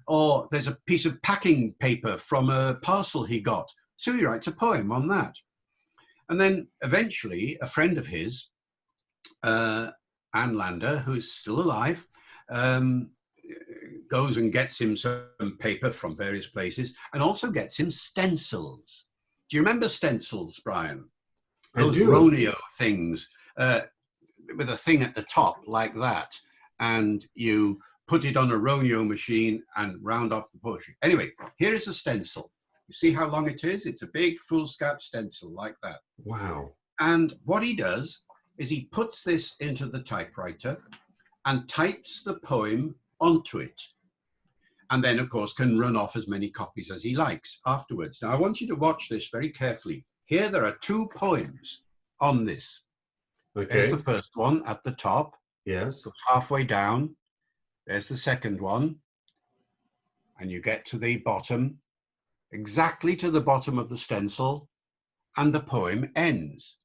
Or there's a piece of packing paper from a parcel he got. So he writes a poem on that. And then eventually a friend of his, Anne Lander, who's still alive, goes and gets him some paper from various places and also gets him stencils. Do you remember stencils, Brian? Those Roneo things with a thing at the top like that. And you put it on a Roneo machine and round off the poetry. Anyway, here is a stencil. You see how long it is? It's a big foolscap stencil like that. Wow. And what he does is he puts this into the typewriter and types the poem onto it. And then, of course, can run off as many copies as he likes afterwards. Now, I want you to watch this very carefully. Here, there are 2 poems on this. Okay. There's the first one at the top. Yes. So halfway down. There's the second one. And you get to the bottom. exactly to the bottom of the stencil, and the poem ends.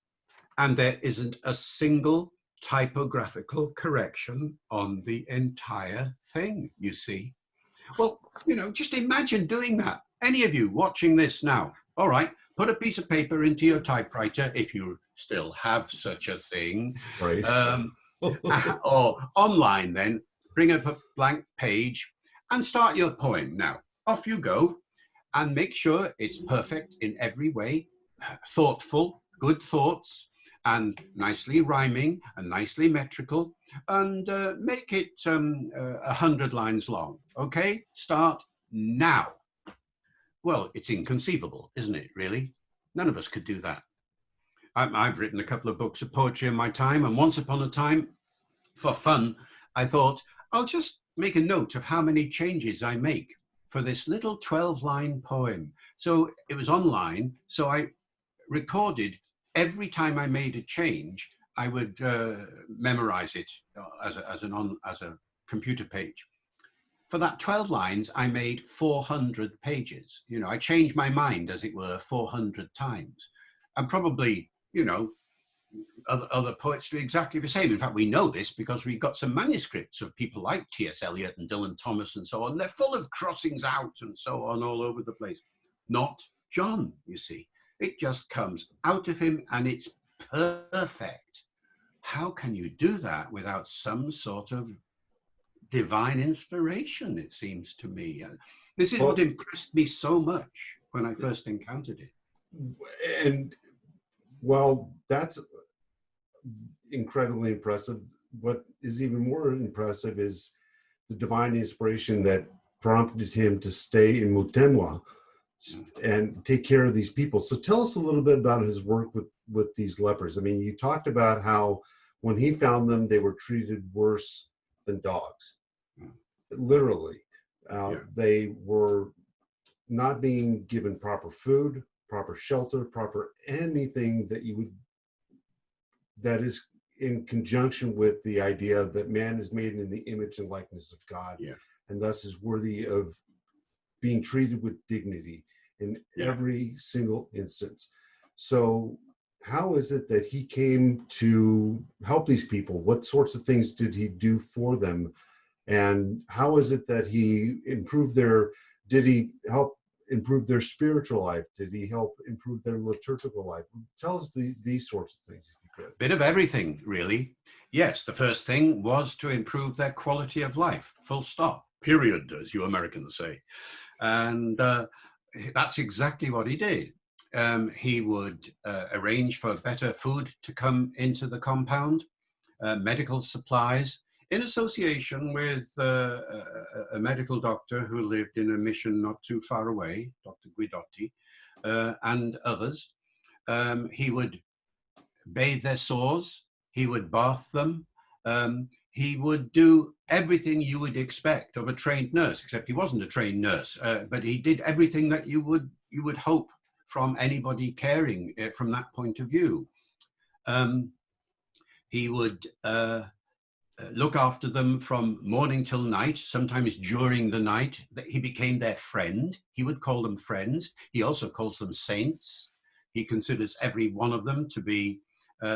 And there isn't a single typographical correction on the entire thing, you see. Well, you know, just imagine doing that. Any of you watching this now, all right, put a piece of paper into your typewriter, if you still have such a thing, Right. or online then, bring up a blank page and start your poem. Now, off you go, and make sure it's perfect in every way, thoughtful, good thoughts, and nicely rhyming and nicely metrical, and make it 100 lines long. Okay, start now. Well, it's inconceivable, isn't it, really? None of us could do that. I've written a couple of books of poetry in my time, and once upon a time, for fun, I thought, I'll just make a note of how many changes I make for this little 12-line poem. So it was online, so I recorded every time I made a change. I would memorize it as a computer page. For that 12 lines, I made 400 pages. You know, I changed my mind, as it were, 400 times. And probably, you know, other poets do exactly the same. In fact, we know this because we've got some manuscripts of people like T.S. Eliot and Dylan Thomas and so on. They're full of crossings out and so on all over the place. Not John, you see. It just comes out of him and it's perfect. How can you do that without some sort of divine inspiration, it seems to me? And this is what impressed me so much when I first encountered it. And well, that's incredibly impressive. What is even more impressive is the divine inspiration that prompted him to stay in Mutemwa and take care of these people. So tell us a little bit about his work with these lepers. I mean, you talked about how when he found them, they were treated worse than dogs. Literally. They were not being given proper food, proper shelter, proper anything that is in conjunction with the idea that man is made in the image and likeness of God, and thus is worthy of being treated with dignity in every single instance. So how is it that he came to help these people? What sorts of things did he do for them? And how is it that he did he help improve their spiritual life? Did he help improve their liturgical life? Tell us these sorts of things, if you could. Bit of everything, really. Yes, the first thing was to improve their quality of life, full stop, period, as you Americans say. And that's exactly what he did. He would arrange for better food to come into the compound, medical supplies, in association with a medical doctor who lived in a mission not too far away, Dr. Guidotti, and others. He would bathe their sores, he would bath them, he would do everything you would expect of a trained nurse, except he wasn't a trained nurse, but he did everything that you would hope from anybody caring from that point of view. He would look after them from morning till night, sometimes during the night. He became their friend. He would call them friends. He also calls them saints. He considers every one of them to be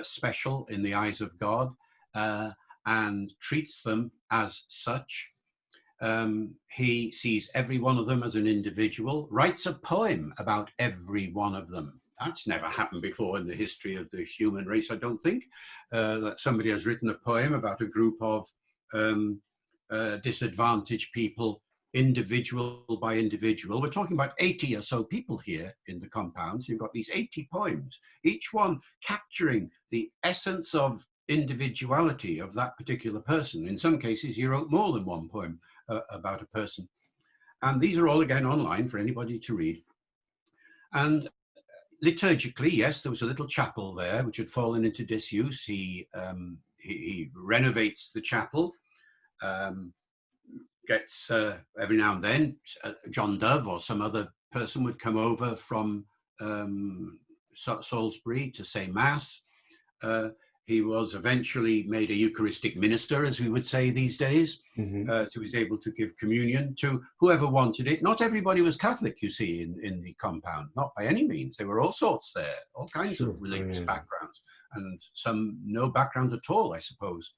special in the eyes of God, and treats them as such. He sees every one of them as an individual, writes a poem about every one of them. That's never happened before in the history of the human race, I don't think, that somebody has written a poem about a group of disadvantaged people, individual by individual. We're talking about 80 or so people here in the compounds. You've got these 80 poems, each one capturing the essence of individuality of that particular person. In some cases, he wrote more than one poem about a person. And these are all, again, online for anybody to read. And liturgically, yes, there was a little chapel there which had fallen into disuse. He renovates the chapel, gets every now and then John Dove or some other person would come over from Salisbury to say mass. He was eventually made a Eucharistic minister, as we would say these days. Mhm. So he was able to give communion to whoever wanted it. Not everybody was Catholic, you see, in the compound, not by any means. There were all sorts there, all kinds Sure. of religious Yeah. backgrounds, and some no background at all, I suppose.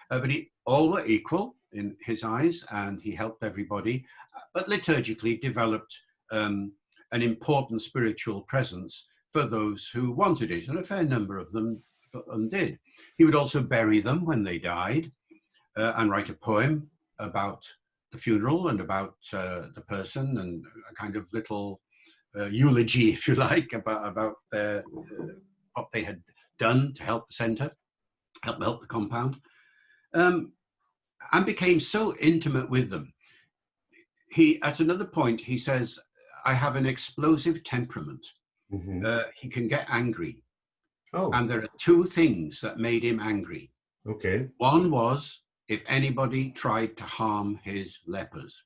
But all were equal in his eyes, and he helped everybody, but liturgically developed an important spiritual presence for those who wanted it, and a fair number of them did. He would also bury them when they died, and write a poem about the funeral and about the person, and a kind of little eulogy, if you like, about what they had done to help the centre, help the compound, and became so intimate with them. At another point, he says, I have an explosive temperament. Mhm. He can get angry. Oh, And there are two things that made him angry. okay. One was if anybody tried to harm his lepers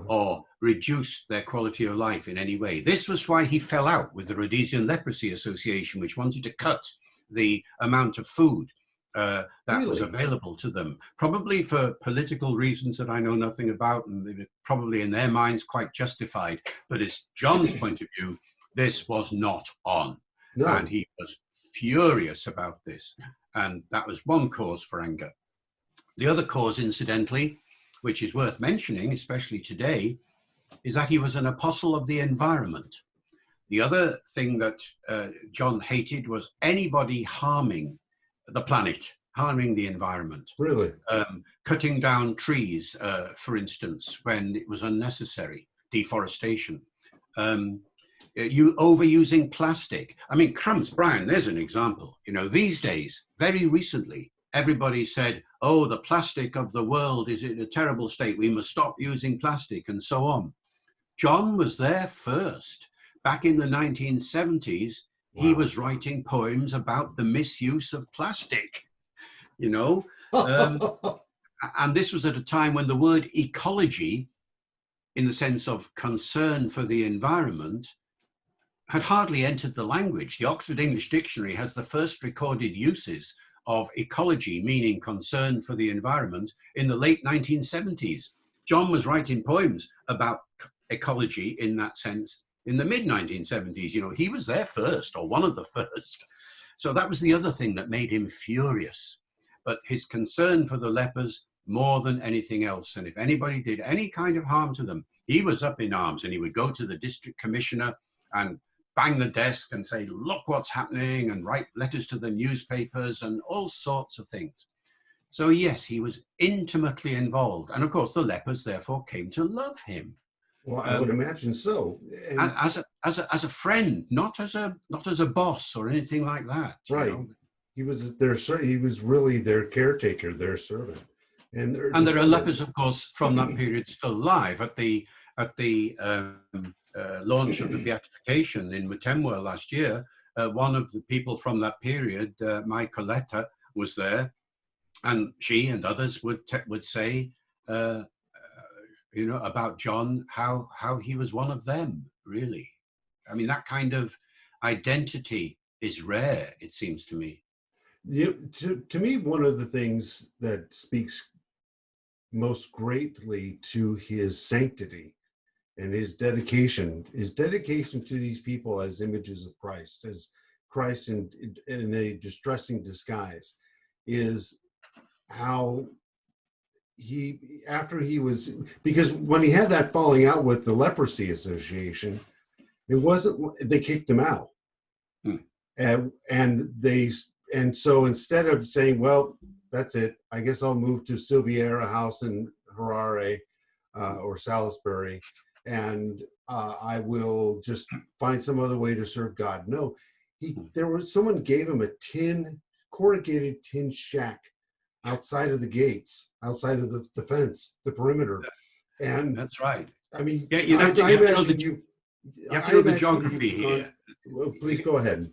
or reduce their quality of life in any way. This was why he fell out with the Rhodesian Leprosy Association, which wanted to cut the amount of food that was Really? available to them, probably for political reasons that I know nothing about, and they were probably in their minds quite justified. But as John's point of view, this was not on. No. And he was furious about this. And that was one cause for anger. The other cause, incidentally, which is worth mentioning, especially today, is that he was an apostle of the environment. The other thing that John hated was anybody harming the planet, harming the environment. Really? Cutting down trees, for instance, when it was unnecessary, deforestation. You overusing plastic. I mean, crumbs, Brian, there's an example. You know, these days, very recently, everybody said, oh, the plastic of the world is in a terrible state. We must stop using plastic and so on. John was there first. Back in the 1970s, he was writing poems about the misuse of plastic, you know. And this was at a time when the word ecology, in the sense of concern for the environment, had hardly entered the language. The Oxford English Dictionary has the first recorded uses of ecology, meaning concern for the environment, in the late 1970s. John was writing poems about ecology in that sense in the mid-1970s. You know, he was there first, or one of the first. So that was the other thing that made him furious. But his concern for the lepers more than anything else. And if anybody did any kind of harm to them, he was up in arms, and he would go to the district commissioner and bang the desk and say, look what's happening, and write letters to the newspapers and all sorts of things. So yes, he was intimately involved. And of course, the lepers therefore came to love him. Well, I would imagine so. And, as a friend, not as a boss or anything like that. right. You know? He was really their caretaker, their servant. And there are lepers, of course, from that period still alive. At the launch of the beatification in Mutemwa last year, one of the people from that period, my Coletta, was there, and she and others would say, you know, about John, how he was one of them. Really, I mean, that kind of identity is rare, it seems to me. To me, one of the things that speaks most greatly to his sanctity and his dedication to these people as images of Christ, as Christ in a distressing disguise, is how because when he had that falling out with the Leprosy Association, it wasn't, they kicked him out. And so instead of saying, well, that's it, I guess I'll move to Silviera House in Harare or Salisbury, and I will just find some other way to serve God. No, someone gave him a corrugated tin shack outside of the gates, outside of the fence, the perimeter. And that's right. I mean, yeah, you have to know the geography here. Well, please go ahead.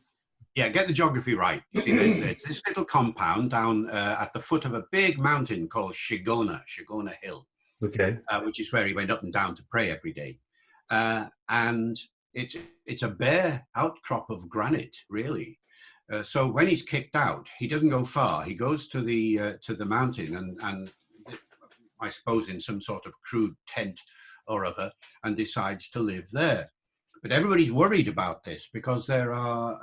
Yeah, get the geography right. You see, there's this little compound down at the foot of a big mountain called Shigona Hill. Okay. Which is where he went up and down to pray every day. And it's a bare outcrop of granite, really. So when he's kicked out, he doesn't go far. He goes to the mountain and I suppose in some sort of crude tent or other, and decides to live there. But everybody's worried about this because there are,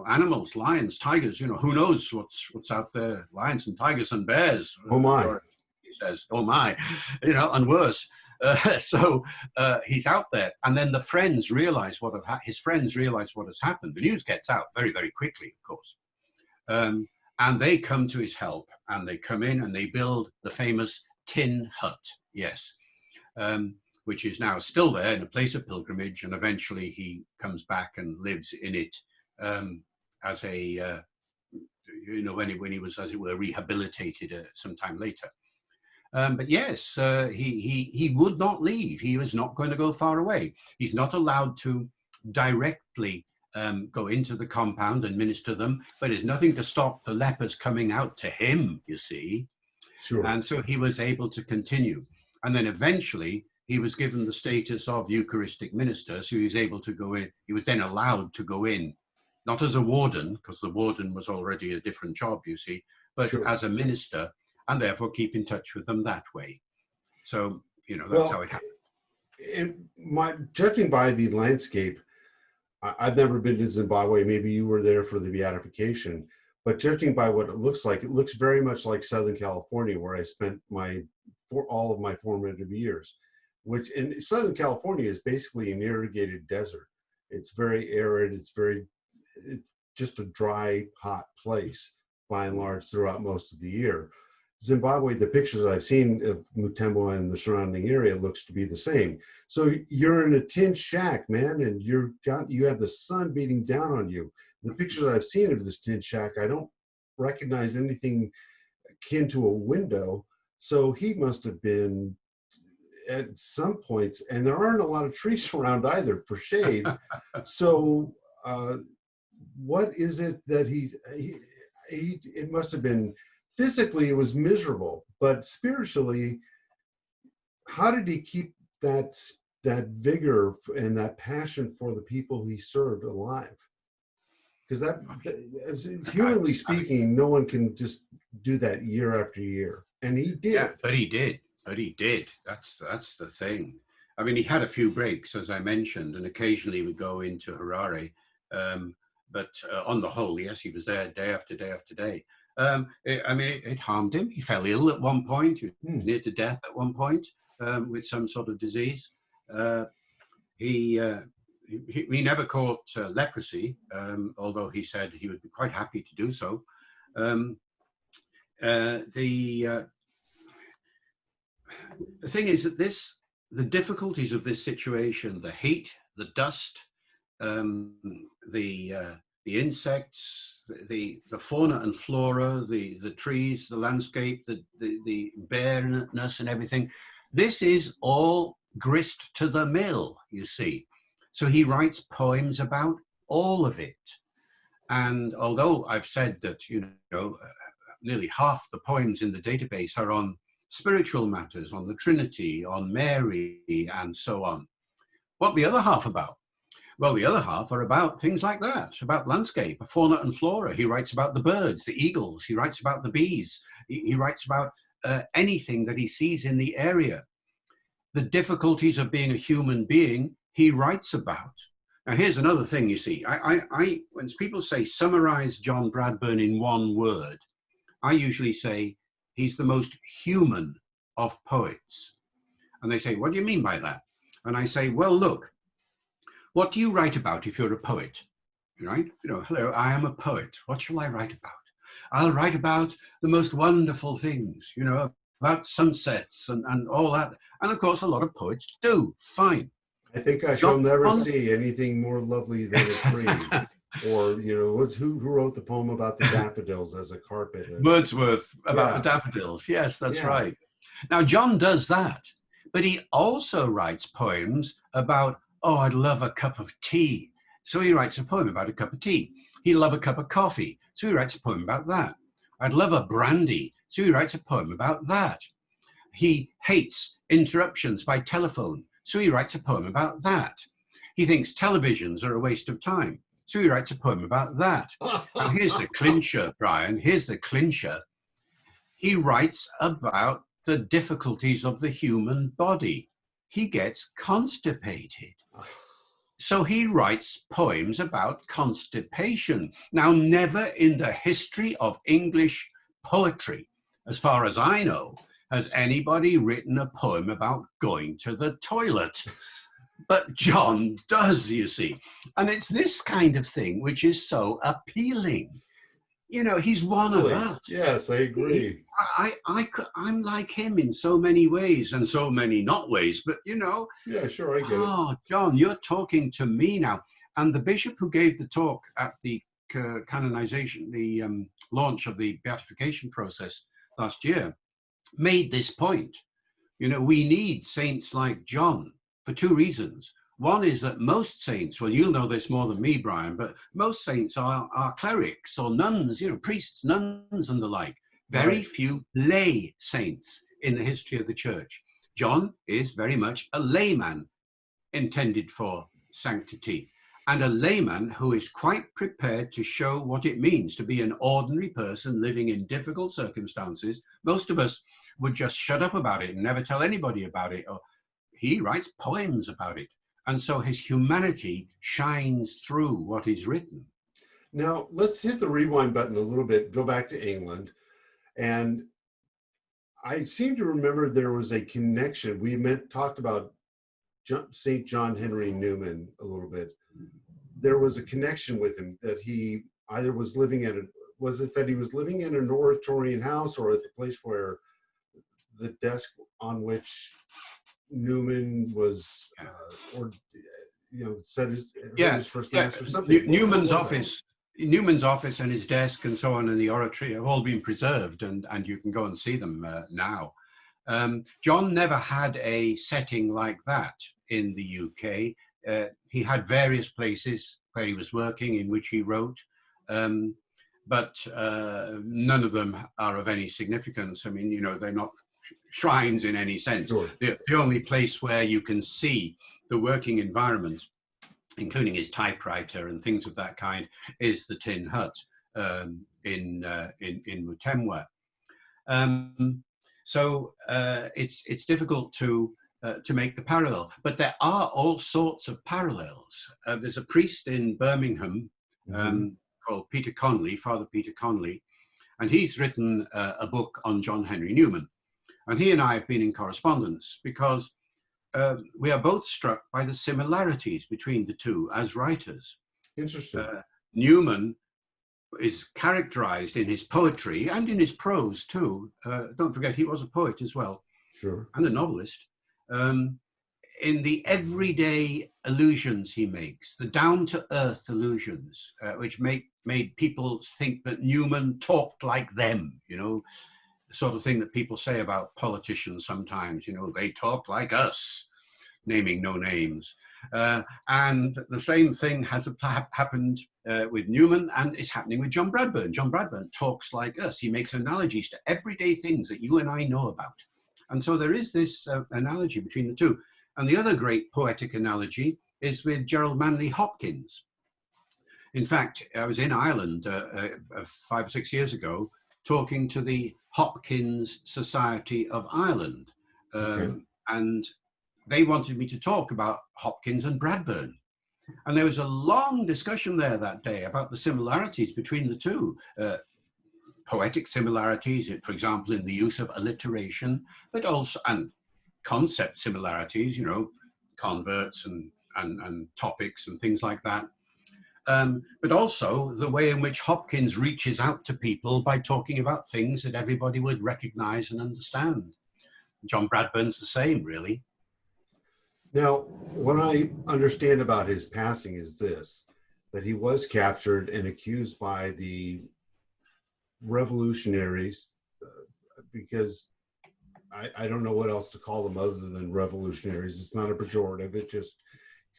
animals, lions, tigers. Who knows what's out there? Lions and tigers and bears. Oh my! He says, "Oh my," and worse. So he's out there, and then his friends realize what has happened. The news gets out very, very quickly, of course, and they come to his help, and they come in and they build the famous tin hut. Yes. Which is now still there in a place of pilgrimage, and eventually he comes back and lives in it as a, when he was, as it were, rehabilitated some time later. But yes, he would not leave. He was not going to go far away. He's not allowed to directly go into the compound and minister them, but there's nothing to stop the lepers coming out to him, you see. Sure. And so he was able to continue. And then eventually, he was given the status of Eucharistic minister, so he was able to go in. He was then allowed to go in, not as a warden, because the warden was already a different job, you see, but Sure. as a minister, and therefore keep in touch with them that way. So, that's how it happened. Judging by the landscape, I've never been to Zimbabwe. Maybe you were there for the beatification, but judging by what it looks very much like Southern California, where I spent all of my formative years. Which in Southern California is basically an irrigated desert. It's very arid. It's just a dry, hot place by and large throughout most of the year. Zimbabwe, the pictures I've seen of Mutemwa and the surrounding area looks to be the same. So you're in a tin shack, man, and you have the sun beating down on you. The pictures I've seen of this tin shack, I don't recognize anything akin to a window. So he must have been at some points, and there aren't a lot of trees around either for shade. So what is it that it must have been, physically it was miserable, but spiritually, how did he keep that vigor and that passion for the people he served alive? Because humanly speaking, no one can just do that year after year, and he did. Yeah, but he did. That's the thing. I mean, he had a few breaks, as I mentioned, and occasionally would go into Harare. But on the whole, yes, he was there day after day after day. It harmed him. He fell ill at one point. He was near to death at one point with some sort of disease. He never caught leprosy, although he said he would be quite happy to do so. The thing is that the difficulties of this situation, the heat, the dust, the insects, the fauna and flora, the trees, the landscape, the bareness and everything, this is all grist to the mill, you see. So he writes poems about all of it. And although I've said that, nearly half the poems in the database are on spiritual matters, on the Trinity, on Mary, and so on. What the other half about? Well, the other half are about things like that, about landscape, fauna and flora. He writes about the birds, the eagles. He writes about the bees. He writes about anything that he sees in the area. The difficulties of being a human being, he writes about. Now, here's another thing, you see. When people say summarize John Bradburne in one word, I usually say he's the most human of poets. And they say, what do you mean by that? And I say, well, look, what do you write about if you're a poet? Right? Hello, I am a poet. What shall I write about? I'll write about the most wonderful things, about sunsets and all that. And of course, a lot of poets do. Fine. I think I shall never see anything more lovely than a tree. Or, who wrote the poem about the daffodils as a carpet? Wordsworth, about the daffodils. Yes, that's right. Now, John does that. But he also writes poems about, oh, I'd love a cup of tea. So he writes a poem about a cup of tea. He'd love a cup of coffee. So he writes a poem about that. I'd love a brandy. So he writes a poem about that. He hates interruptions by telephone. So he writes a poem about that. He thinks televisions are a waste of time. So he writes a poem about that. Now here's the clincher, Brian. Here's the clincher. He writes about the difficulties of the human body. He gets constipated. So he writes poems about constipation. Now, never in the history of English poetry, as far as I know, has anybody written a poem about going to the toilet. But John does, you see. And it's this kind of thing which is so appealing. You know, he's one of us. Yes, I agree. I'm like him in so many ways, and so many not ways, but you know. Yeah, sure, I get it. Oh, John, you're talking to me now. And the bishop who gave the talk at the canonization, the launch of the beatification process last year, made this point. You know, we need saints like John for two reasons. One is that most saints, well, you'll know this more than me, Brian, but most saints are clerics or nuns, you know, priests, nuns and the like. Very Right. few lay saints in the history of the church. John is very much a layman intended for sanctity, and a layman who is quite prepared to show what it means to be an ordinary person living in difficult circumstances. Most of us would just shut up about it and never tell anybody about it. Or he writes poems about it. And so his humanity shines through what is written. Now, let's hit the rewind button a little bit, go back to England. And I seem to remember there was a connection. We talked about St. John Henry Newman a little bit. There was a connection with him that he either was living at was it that he was living in an Oratorian house, or at the place where the desk on which Newman was, or you know, said his first mass or something. Newman's office and his desk and so on in the oratory have all been preserved, and you can go and see them now. John never had a setting like that in the UK. He had various places where he was working in which he wrote, but none of them are of any significance. I mean, you know, they're not shrines in any sense. Sure. The only place where you can see the working environment, including his typewriter and things of that kind, is the tin hut in Mutemwa. So it's difficult to make the parallel, but there are all sorts of parallels. There's a priest in Birmingham called Peter Conley, Father Peter Conley, and he's written a book on John Henry Newman. And he and I have been in correspondence because we are both struck by the similarities between the two as writers. Interesting. Newman is characterized in his poetry and in his prose too. Don't forget, he was a poet as well. Sure. And a novelist. In the everyday allusions he makes, the down-to-earth allusions, which made people think that Newman talked like them, you know, the sort of thing that people say about politicians sometimes, you know, they talk like us, naming no names. And the same thing has happened with Newman, and is happening with John Bradburne. John Bradburne talks like us. He makes analogies to everyday things that you and I know about. And so there is this analogy between the two. And the other great poetic analogy is with Gerald Manley Hopkins. In fact, I was in Ireland 5 or 6 years ago talking to the Hopkins Society of Ireland. And they wanted me to talk about Hopkins and Bradburn. And there was a long discussion there that day about the similarities between the two. Poetic similarities, for example, in the use of alliteration, but also, and concept similarities, you know, converts and topics and things like that. But also the way in which Hopkins reaches out to people by talking about things that everybody would recognize and understand. John Bradburne's the same, really. Now, what I understand about his passing is this, that he was captured and accused by the revolutionaries, because I don't know what else to call them other than revolutionaries. It's not a pejorative. It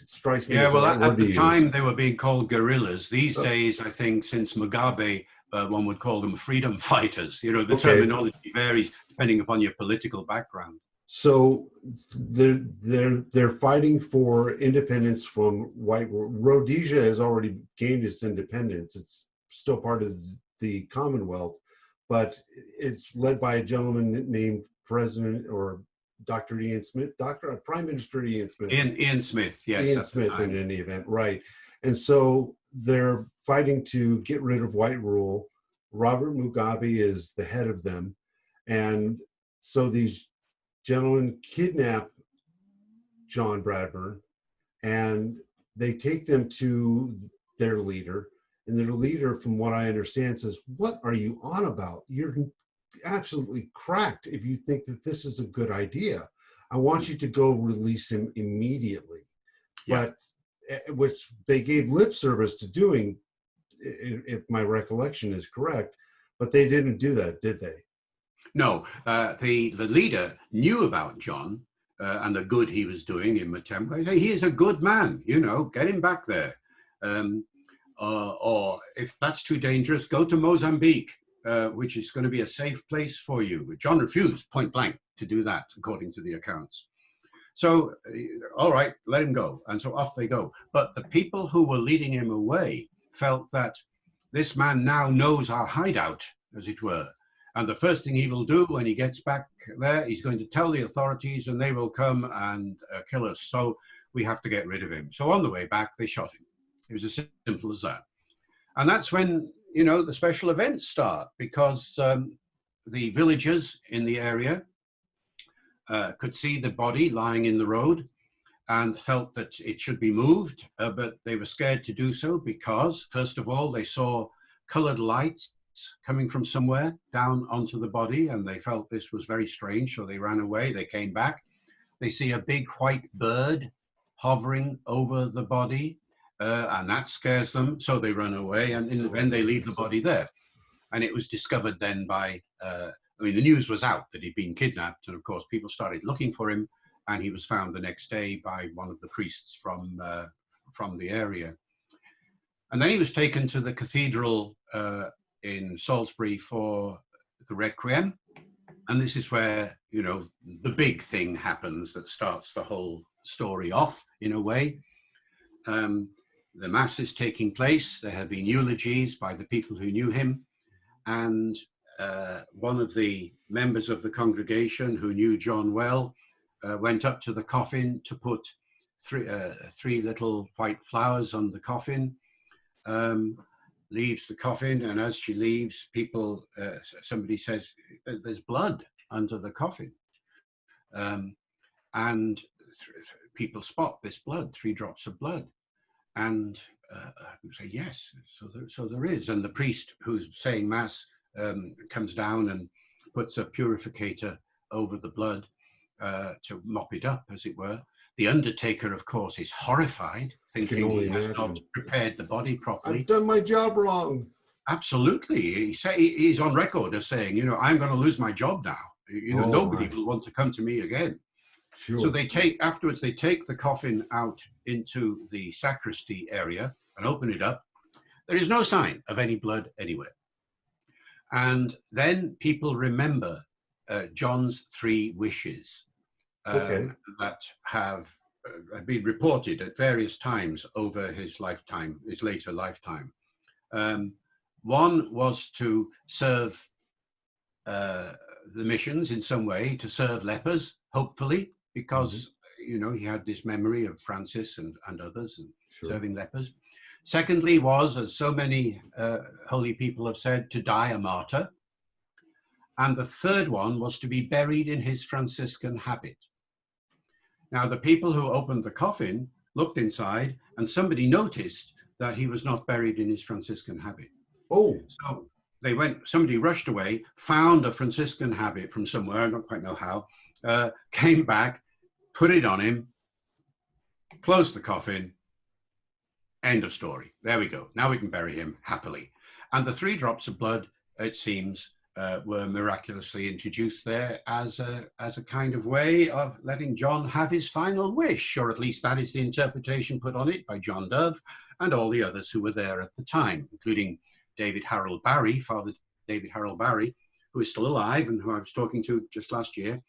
strikes me as well, a at the time they were being called guerrillas. These days, I think, since Mugabe, one would call them freedom fighters. You know, the terminology varies depending upon your political background. So they're fighting for independence from white. Rhodesia has already gained its independence. It's still part of the Commonwealth, but it's led by a gentleman named President or Dr. Ian Smith, Prime Minister Ian Smith. Ian Smith, yes. Ian Smith in any event, right. And so they're fighting to get rid of white rule. Robert Mugabe is the head of them. And so these gentlemen kidnap John Bradburn and they take them to their leader. And their leader, from what I understand, says, "What are you on about? You're absolutely cracked if you think that this is a good idea. I want you to go release him immediately." Yeah. But which they gave lip service to doing, if my recollection is correct, but they didn't do that, did they? No, the leader knew about John and the good he was doing in Mutemwa. He is a good man, you know, get him back there. Or if that's too dangerous, go to Mozambique, which is going to be a safe place for you. John refused point blank to do that, according to the accounts. So, all right, let him go. And so off they go. But the people who were leading him away felt that this man now knows our hideout, as it were. And the first thing he will do when he gets back there, he's going to tell the authorities and they will come and kill us. So we have to get rid of him. So on the way back, they shot him. It was as simple as that. And that's when, you know, the special events start, because the villagers in the area could see the body lying in the road and felt that it should be moved, but they were scared to do so because, first of all, they saw colored lights coming from somewhere down onto the body, and they felt this was very strange, so they ran away. They came back. They see a big white bird hovering over the body, and that scares them, so they run away, and in the end, they leave the body there. And it was discovered then by, I mean, the news was out that he'd been kidnapped, and of course, people started looking for him, and he was found the next day by one of the priests from the area. And then he was taken to the cathedral in Salisbury for the Requiem. And this is where, you know, the big thing happens that starts the whole story off in a way. The Mass is taking place. There have been eulogies by the people who knew him. And one of the members of the congregation who knew John well went up to the coffin to put three little white flowers on the coffin. Leaves the coffin, and as she leaves, people, somebody says, "There's blood under the coffin," and people spot this blood, 3 drops of blood, and say, "Yes, so there is." And the priest who's saying Mass comes down and puts a purificator over the blood to mop it up, as it were. The undertaker, of course, is horrified, thinking he has not prepared the body properly. I've done my job wrong. Absolutely. He's on record as saying, you know, I'm going to lose my job now. You know, nobody will want to come to me again. Sure. So afterwards, they take the coffin out into the sacristy area and open it up. There is no sign of any blood anywhere. And then people remember John's 3 wishes. That have been reported at various times over his lifetime, his later lifetime. One was to serve the missions in some way, to serve lepers, hopefully, because you know, he had this memory of Francis and others and serving lepers. Secondly was, as so many holy people have said, to die a martyr. And the third one was to be buried in his Franciscan habit. Now, the people who opened the coffin looked inside, and somebody noticed that he was not buried in his Franciscan habit. Oh. So somebody rushed away, found a Franciscan habit from somewhere, I don't quite know how, came back, put it on him, closed the coffin, end of story. There we go. Now we can bury him happily. And the 3 drops of blood, it seems, were miraculously introduced there as a kind of way of letting John have his final wish, or at least that is the interpretation put on it by John Dove and all the others who were there at the time, including David Harold Barry, Father David Harold Barry, who is still alive and who I was talking to just last year,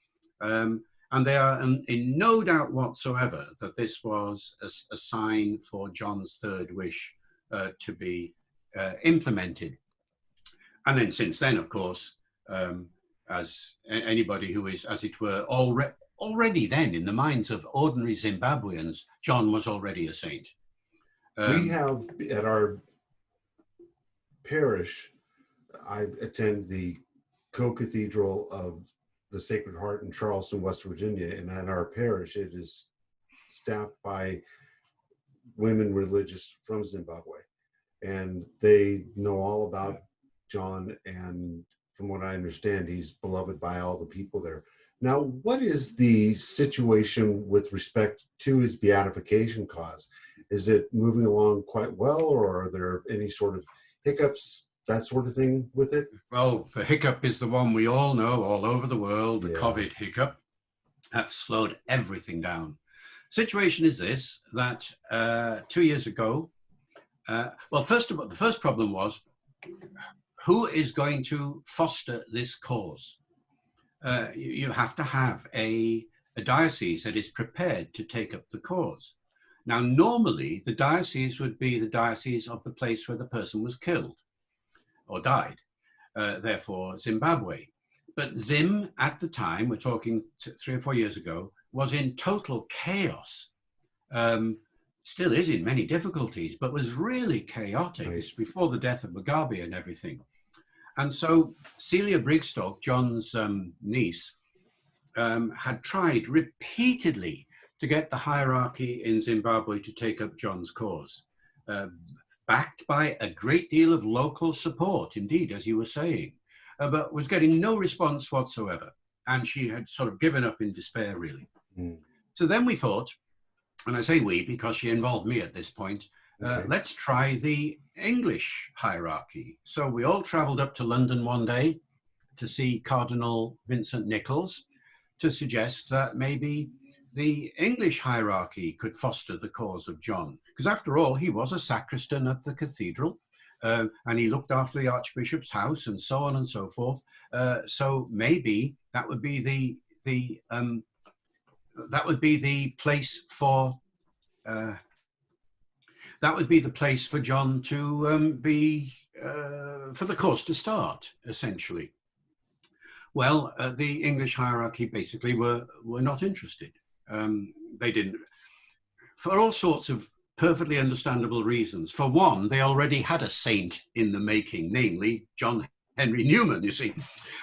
And they are in no doubt whatsoever that this was a sign for John's third wish to be implemented. And then since then, of course, as anybody who is, as it were, already then in the minds of ordinary Zimbabweans, John was already a saint. We have at our parish, I attend the co-cathedral of the Sacred Heart in Charleston, West Virginia, and at our parish, it is staffed by women religious from Zimbabwe, and they know all about John, and from what I understand, he's beloved by all the people there. Now, what is the situation with respect to his beatification cause? Is it moving along quite well, or are there any sort of hiccups, that sort of thing with it? Well, the hiccup is the one we all know all over the world, the Yeah. COVID hiccup. That slowed everything down. Situation is this, that 2 years ago, well, first of all, the first problem was, who is going to foster this cause? You have to have a diocese that is prepared to take up the cause. Now, normally, the diocese would be the diocese of the place where the person was killed or died, therefore Zimbabwe. But Zim, at the time, we're talking 3 or 4 years ago, was in total chaos. Still is in many difficulties, but was really chaotic. Right. It's before the death of Mugabe and everything. And so Celia Brigstock, John's niece, had tried repeatedly to get the hierarchy in Zimbabwe to take up John's cause, backed by a great deal of local support, indeed, as you were saying, but was getting no response whatsoever. And she had sort of given up in despair, really. Mm. So then we thought, and I say we because she involved me at this point, Okay. let's try the English hierarchy. So we all traveled up to London one day to see Cardinal Vincent Nichols to suggest that maybe the English hierarchy could foster the cause of John. Because after all, he was a sacristan at the cathedral, and he looked after the Archbishop's house and so on and so forth. So maybe that would be the place for John to for the cause to start, essentially. Well, the English hierarchy basically were not interested. They didn't, for all sorts of perfectly understandable reasons. For one, they already had a saint in the making, namely John Henry Newman, you see.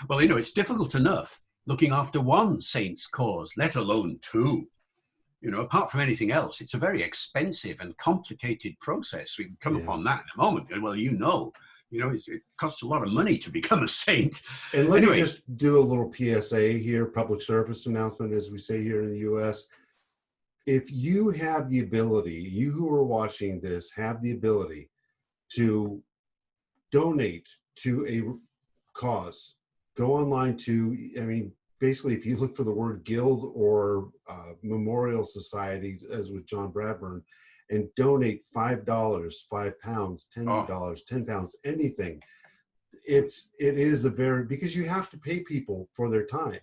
Well, you know, it's difficult enough looking after one saint's cause, let alone two. You know, apart from anything else, it's a very expensive and complicated process. We can come upon that in a moment. Well, you know, it costs a lot of money to become a saint. And let Anyway. me just do a little PSA here, public service announcement, as we say here in the US. If you have the ability, you who are watching this have the ability to donate to a cause, go online to, basically, if you look for the word guild or memorial society, as with John Bradburn, and donate $5, £5, $10, £10, anything. It is a very, because you have to pay people for their time.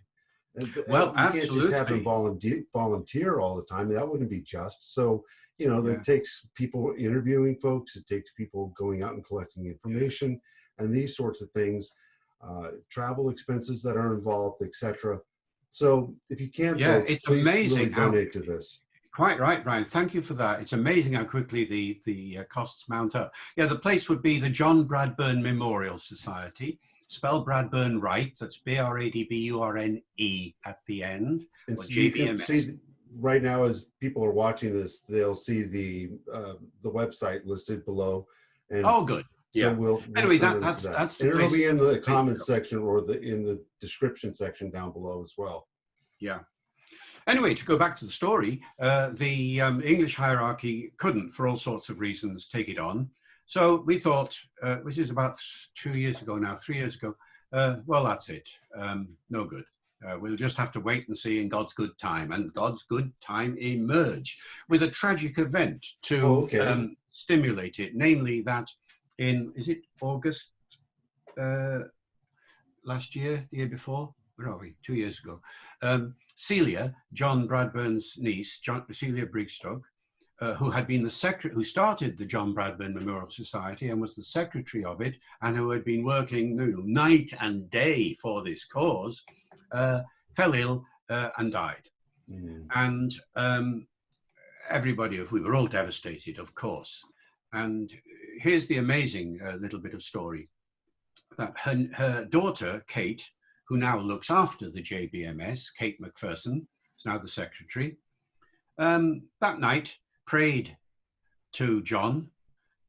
Well, you can't just have them absolutely. volunteer all the time. That wouldn't be just. So, Yeah. it takes people interviewing folks. It takes people going out and collecting information and these sorts of things. Travel expenses that are involved, etc. So if you can, folks, it's please amazing really donate to this. Quite right, Brian. Thank you for that. It's amazing how quickly the costs mount up. Yeah, the place would be the John Bradburne Memorial Society. Spell Bradburn right. That's BRADBURNE at the end. And Or so you can JBMS. see right now, as people are watching this, they'll see the website listed below. And Oh, good. So Yeah. we'll Anyway, send them to that's the and it'll place. be in the comments section or in the description section down below as well. Yeah. Anyway, to go back to the story, the English hierarchy couldn't, for all sorts of reasons, take it on. So we thought, which is about 2 years ago now, 3 years ago, well, that's it. No good. We'll just have to wait and see in God's good time. And God's good time emerged with a tragic event to stimulate it, namely that in, is it August last year, the year before? where are we? 2 years ago. Celia, John Bradburne's niece, Celia Brigstock, who had been who started the John Bradburne Memorial Society and was the secretary of it, and who had been working night and day for this cause, fell ill and died. Mm. And we were all devastated, of course. And here's the amazing little bit of story, that her daughter, Kate, who now looks after the JBMS, Kate McPherson, is now the secretary, that night prayed to John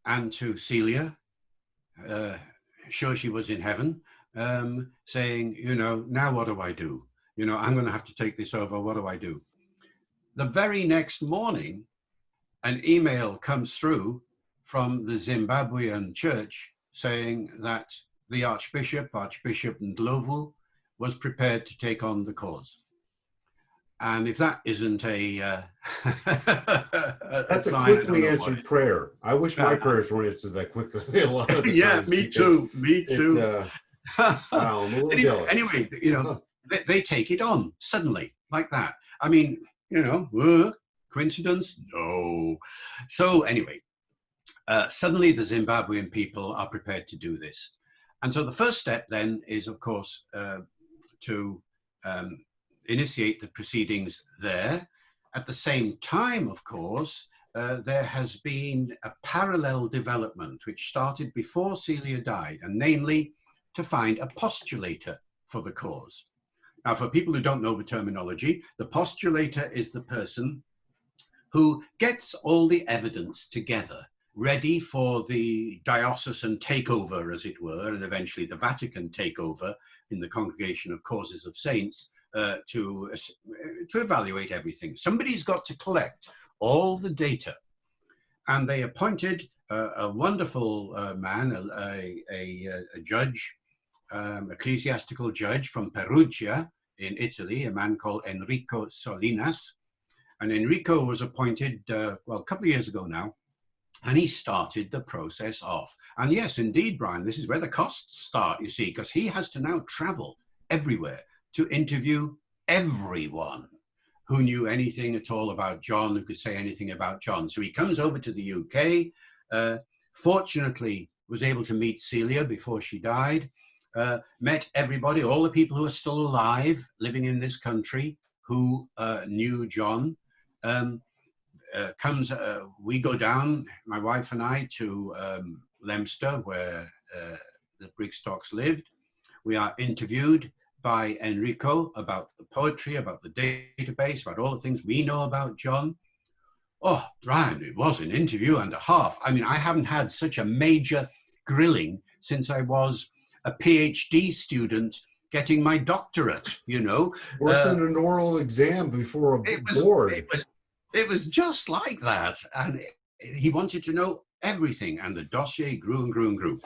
and to Celia, sure she was in heaven, saying, now what do I do? I'm going to have to take this over. What do I do? The very next morning, an email comes through from the Zimbabwean church saying that the Archbishop Ndlovu, was prepared to take on the cause. And if that isn't that's a quickly answered prayer. I wish my prayers weren't answered that quickly. A lot of the times, me too. Wow, I'm a little jealous. Anyway, they take it on suddenly like that. I mean, coincidence? No. So anyway, suddenly the Zimbabwean people are prepared to do this. And so the first step then is, of course, to initiate the proceedings there. At the same time, of course, there has been a parallel development which started before Celia died, and namely to find a postulator for the cause. Now, for people who don't know the terminology, the postulator is the person who gets all the evidence together, ready for the diocesan takeover, as it were, and eventually the Vatican takeover in the Congregation of Causes of Saints, to evaluate everything. Somebody's got to collect all the data. And they appointed a wonderful man, a judge, ecclesiastical judge from Perugia in Italy, a man called Enrico Solinas. And Enrico was appointed, a couple of years ago now, and he started the process off. And yes, indeed, Brian, this is where the costs start, you see, because he has to now travel everywhere to interview everyone who knew anything at all about John, who could say anything about John. So he comes over to the UK, fortunately was able to meet Celia before she died, met everybody, all the people who are still alive, living in this country, who knew John. We go down, my wife and I, to Leicester, where the Brigstocks lived. We are interviewed by Enrico about the poetry, about the database, about all the things we know about John. Oh, Brian, it was an interview and a half. I mean, I haven't had such a major grilling since I was a PhD student getting my doctorate, Worse than an oral exam before a board. It was just like that. And he wanted to know everything. And the dossier grew and grew and grew.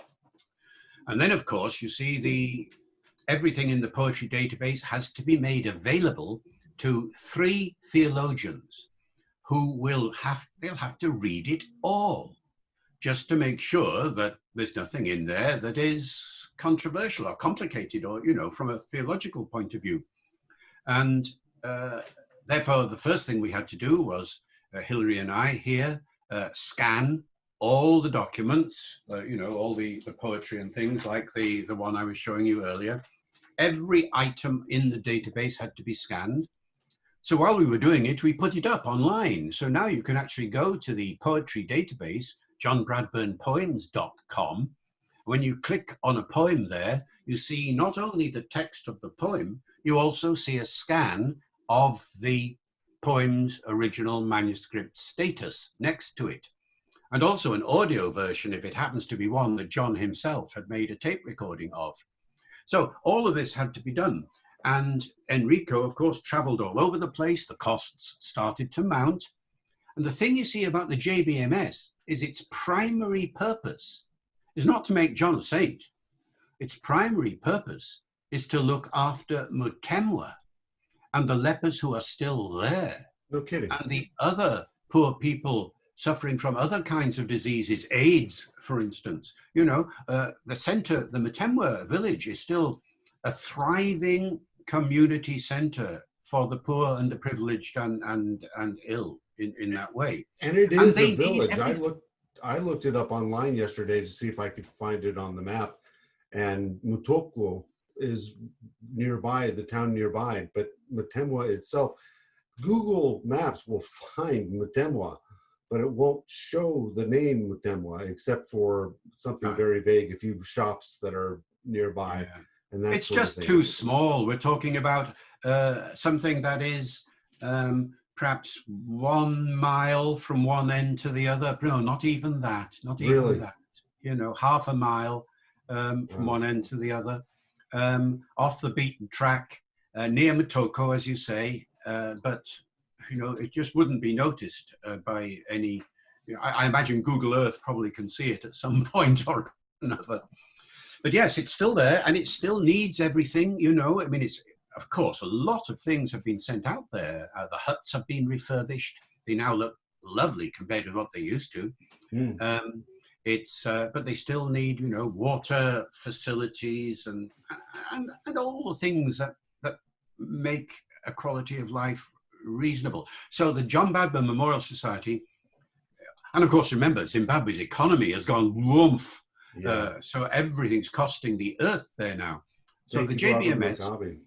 And then, of course, you see everything in the poetry database has to be made available to 3 theologians who they'll have to read it all just to make sure that there's nothing in there that is controversial or complicated or, from a theological point of view. And therefore, the first thing we had to do was, Hilary and I here, scan all the documents, all the poetry and things like the one I was showing you earlier. Every item in the database had to be scanned. So while we were doing it, we put it up online. So now you can actually go to the poetry database, johnbradburnpoems.com. When you click on a poem there, you see not only the text of the poem, you also see a scan of the poem's original manuscript status next to it. And also an audio version if it happens to be one that John himself had made a tape recording of. So all of this had to be done. And Enrico, of course, traveled all over the place. The costs started to mount. And the thing you see about the JBMS is its primary purpose is not to make John a saint. Its primary purpose is to look after Mutemwa and the lepers who are still there. No kidding. And the other poor people suffering from other kinds of diseases, AIDS, for instance. The center, the Mutemwa village is still a thriving community center for the poor, underprivileged, and ill in that way. And it And is they a need village. everything. I looked it up online yesterday to see if I could find it on the map. And Mutemwa is nearby, the town nearby, but Mutemwa itself, Google Maps will find Mutemwa, but it won't show the name Mutemwa except for something Right. very vague, a few shops that are nearby. Yeah. And that It's sort of just thing. too small. We're talking about something that is perhaps 1 mile from one end to the other. No, not even that. Not even Really? that. You know, half a mile from Wow. one end to the other, off the beaten track, near Motoko, as you say. But you know, it just wouldn't be noticed by any. You know, I imagine Google Earth probably can see it at some point or another. But yes, it's still there, and it still needs everything, you know. I mean, it's, of course, a lot of things have been sent out there. The huts have been refurbished. They now look lovely compared to what they used to. But they still need, you know, water facilities and all the things that make a quality of life reasonable. So the John Bradburne Memorial Society, and of course, remember, Zimbabwe's economy has gone woof. Yeah. So everything's costing the earth there now. So Thank the you, Robert JBMS, McCabe.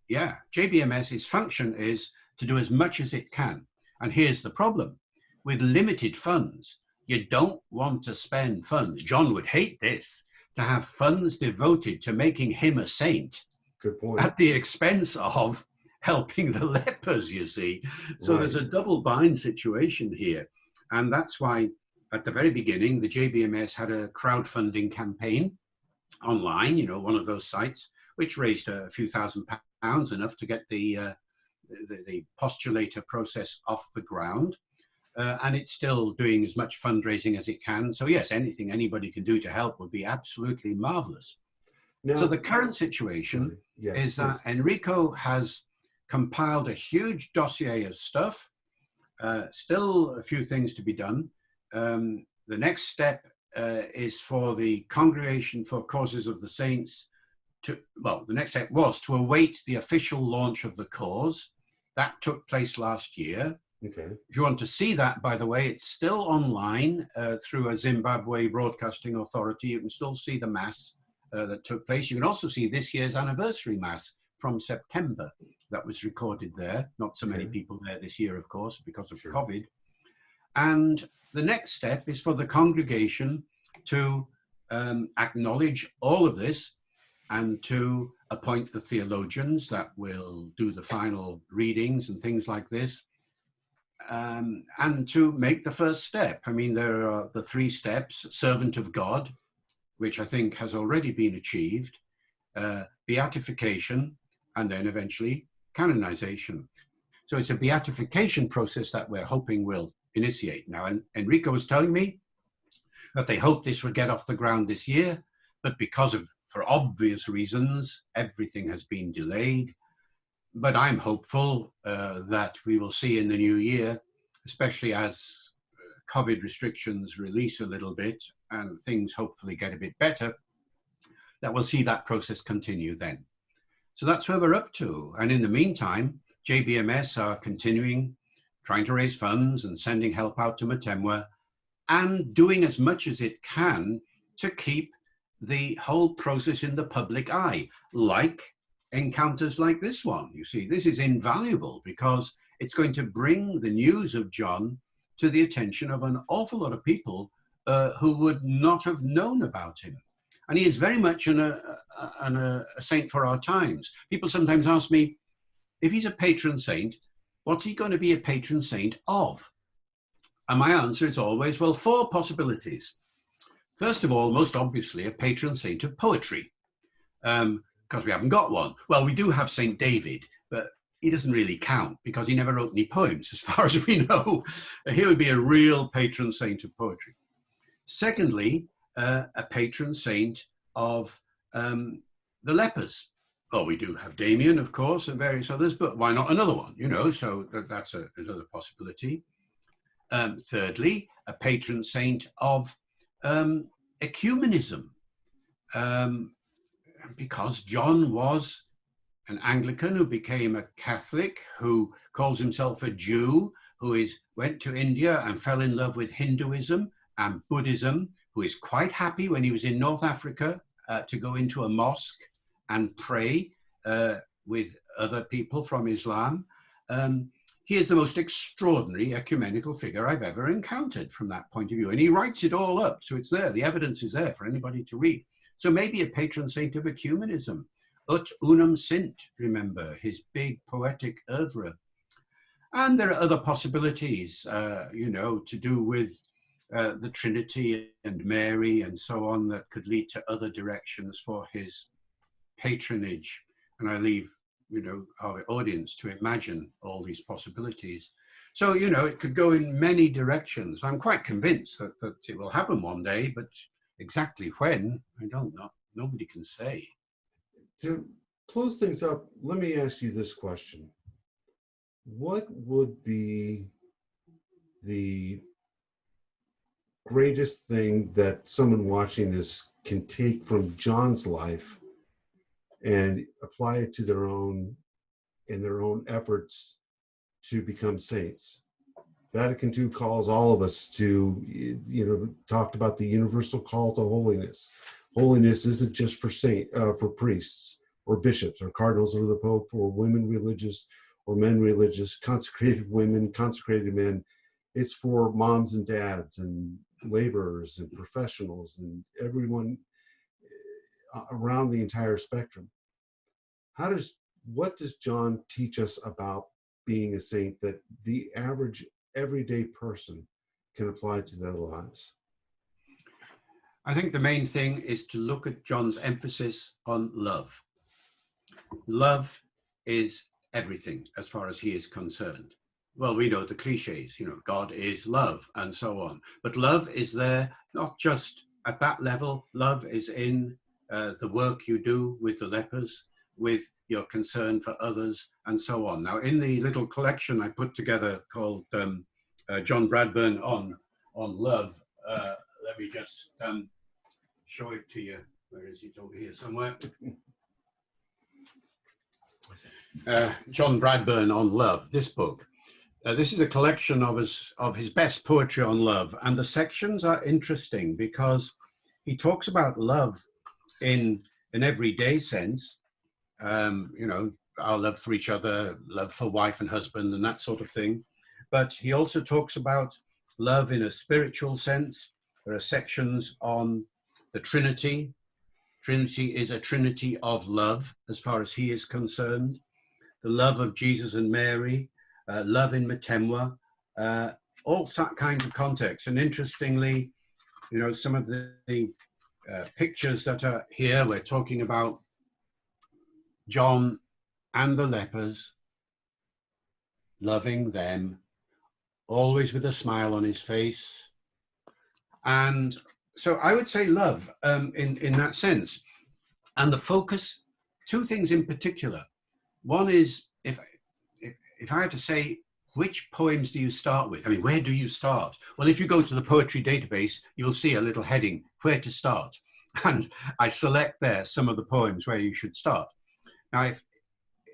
yeah, JBMS's function is to do as much as it can. And here's the problem. With limited funds, you don't want to spend funds. John would hate this, to have funds devoted to making him a saint Good point. at the expense of helping the lepers, you see. So Right. there's a double bind situation here. And that's why at the very beginning, the JBMS had a crowdfunding campaign online, you know, one of those sites, which raised a few £1,000s, enough to get the postulator process off the ground. And it's still doing as much fundraising as it can. So yes, anything anybody can do to help would be absolutely marvelous. Now, So the current situation yes, is that Enrico has compiled a huge dossier of stuff, still a few things to be done. The next step is for the Congregation for Causes of the Saints the next step was to await the official launch of the cause. That took place last year. Okay. If you want to see that, by the way, it's still online through a Zimbabwe Broadcasting Authority. You can still see the Mass that took place. You can also see this year's anniversary Mass from September that was recorded there. Not so many people there this year, of course, because of COVID. And the next step is for the congregation to acknowledge all of this and to appoint the theologians that will do the final readings and things like this. And to make the first step. I mean, there are the 3 steps: servant of God, which I think has already been achieved, beatification, and then eventually canonization. So it's a beatification process that we're hoping will initiate now. And Enrico was telling me that they hope this would get off the ground this year, but for obvious reasons, everything has been delayed. But I'm hopeful that we will see in the new year, especially as COVID restrictions release a little bit and things hopefully get a bit better, that we'll see that process continue then. So that's where we're up to. And in the meantime, JBMS are continuing, trying to raise funds and sending help out to Mutemwa, and doing as much as it can to keep the whole process in the public eye, like encounters like this one. You see, this is invaluable because it's going to bring the news of John to the attention of an awful lot of people who would not have known about him. And he is very much a saint for our times. People sometimes ask me, if he's a patron saint, what's he going to be a patron saint of? And my answer is always, well, 4 possibilities. First of all, most obviously, a patron saint of poetry, because we haven't got one. Well, we do have Saint David, but he doesn't really count because he never wrote any poems, as far as we know. He would be a real patron saint of poetry. Secondly, a patron saint of the lepers. Well, we do have Damien, of course, and various others, but why not another one? You know, so that's another possibility. Thirdly, a patron saint of ecumenism, because John was an Anglican who became a Catholic, who calls himself a Jew, who went to India and fell in love with Hinduism and Buddhism, who is quite happy when he was in North Africa to go into a mosque and pray with other people from Islam. He is the most extraordinary ecumenical figure I've ever encountered from that point of view. And he writes it all up, so it's there. The evidence is there for anybody to read. So maybe a patron saint of ecumenism. Ut unum sint, remember, his big poetic oeuvre. And there are other possibilities, you know, to do with the Trinity and Mary and so on that could lead to other directions for his patronage. And I leave, you know, our audience to imagine all these possibilities. So, you know, it could go in many directions. I'm quite convinced that it will happen one day, but exactly when, I don't know. Nobody can say. To close things up, let me ask you this question. What would be the greatest thing that someone watching this can take from John's life and apply it to their own efforts to become saints? Vatican II calls all of us to, you know, talked about the universal call to holiness. Holiness isn't just for priests or bishops or cardinals or the Pope or women religious or men religious, consecrated women, consecrated men. It's for moms and dads and laborers and professionals and everyone around the entire spectrum. What does John teach us about being a saint that the average everyday person can apply to their lives? I think the main thing is to look at John's emphasis on love. Love is everything as far as he is concerned. Well, we know the cliches, you know, God is love and so on. But love is there, not just at that level. Love is in the work you do with the lepers, with your concern for others and so on. Now, in the little collection I put together called John Bradburne on love, let me just show it to you. Where is it? Over here somewhere. John Bradburne on love, this book. This is a collection of his best poetry on love, and the sections are interesting because he talks about love in an everyday sense, you know, our love for each other, love for wife and husband and that sort of thing. But he also talks about love in a spiritual sense. There are sections on the Trinity. Trinity is a trinity of love as far as he is concerned. The love of Jesus and Mary, love in Mutemwa, all kinds of contexts. And interestingly, you know, some of the pictures that are here, we're talking about John and the lepers, loving them, always with a smile on his face. And so I would say love in that sense. And the focus, two things in particular. One is, if I had to say, which poems do you start with? I mean, where do you start? Well, if you go to the poetry database, you'll see a little heading, where to start. And I select there some of the poems where you should start. Now, if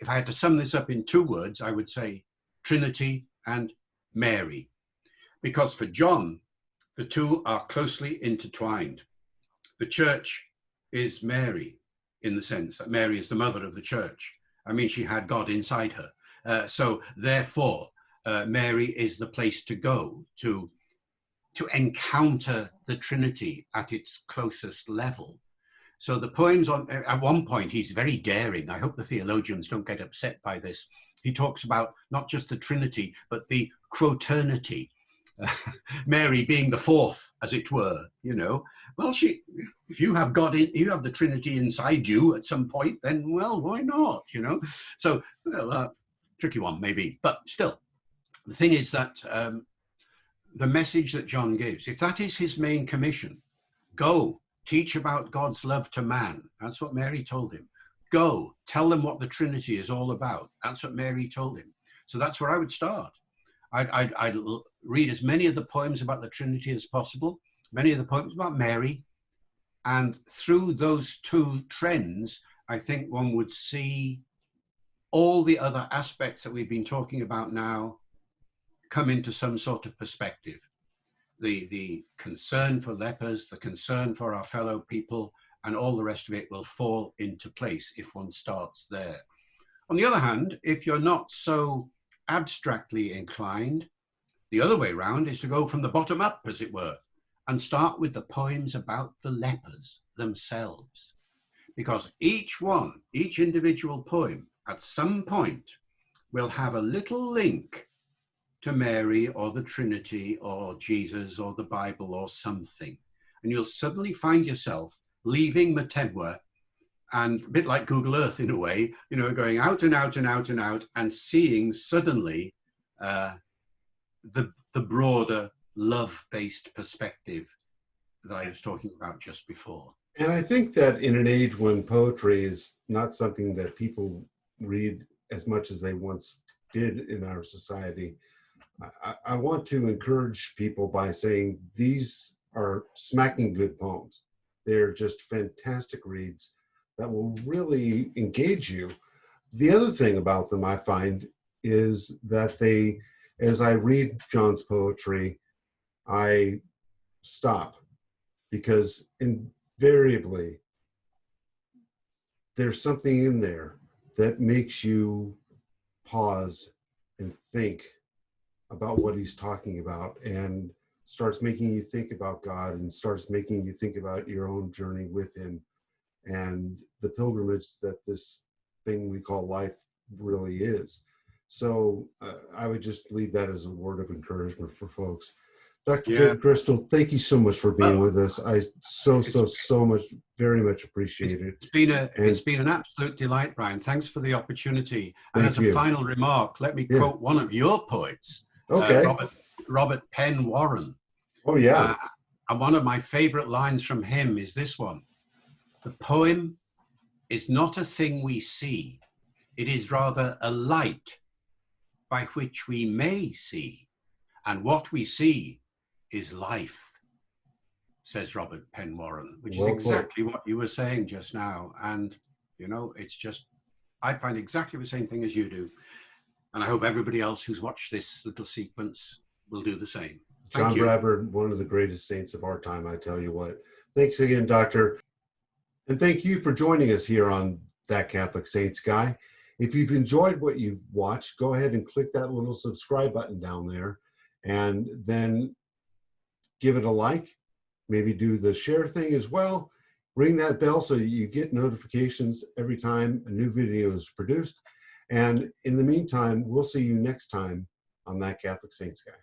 I had to sum this up in two words, I would say Trinity and Mary. Because for John, the two are closely intertwined. The church is Mary in the sense that Mary is the mother of the church. I mean, she had God inside her. So therefore, Mary is the place to go to encounter the Trinity at its closest level. So the poems at one point, he's very daring. I hope the theologians don't get upset by this. He talks about not just the Trinity, but the quoternity. Mary being the fourth, as it were, you know. Well, if you have God you have the Trinity inside you at some point, then, well, why not, you know? So, well, tricky one, maybe. But still, the thing is that the message that John gives, if that is his main commission, go, teach about God's love to man. That's what Mary told him. Go, tell them what the Trinity is all about. That's what Mary told him. So that's where I would start. I'd read as many of the poems about the Trinity as possible, many of the poems about Mary, and through those two trends, I think one would see all the other aspects that we've been talking about now come into some sort of perspective. The concern for lepers, the concern for our fellow people, and all the rest of it will fall into place if one starts there. On the other hand, if you're not so abstractly inclined, the other way around is to go from the bottom up, as it were, and start with the poems about the lepers themselves. Because each individual poem, at some point, will have a little link to Mary or the Trinity or Jesus or the Bible or something. And you'll suddenly find yourself leaving Mutemwa, and a bit like Google Earth in a way, you know, going out and out and out and out and seeing suddenly the broader love-based perspective that I was talking about just before. And I think that in an age when poetry is not something that people read as much as they once did in our society, I want to encourage people by saying these are smacking good poems. They're just fantastic reads that will really engage you. The other thing about them I find is that they, as I read John's poetry, I stop, because invariably there's something in there that makes you pause and think about what he's talking about, and starts making you think about God, and starts making you think about your own journey with him and the pilgrimage that this thing we call life really is. So I would just leave that as a word of encouragement for folks. Dr. David Crystal, thank you so much for being with us. I so much, very much appreciate it. It's been an absolute delight, Brian. Thanks for the opportunity. And as a final remark, let me quote one of your poets, Robert Penn Warren. Oh, yeah. And one of my favorite lines from him is this one: "The poem is not a thing we see. It is rather a light by which we may see. And what we see is life," says Robert Penn Warren, which is exactly what you were saying just now. And, you know, it's just, I find exactly the same thing as you do. And I hope everybody else who's watched this little sequence will do the same. John Bradburne, one of the greatest saints of our time, I tell you what. Thanks again, Doctor. And thank you for joining us here on That Catholic Saints Guy. If you've enjoyed what you've watched, go ahead and click that little subscribe button down there, and then give it a like. Maybe do the share thing as well. Ring that bell so that you get notifications every time a new video is produced. And in the meantime, we'll see you next time on That Catholic Saints Guy.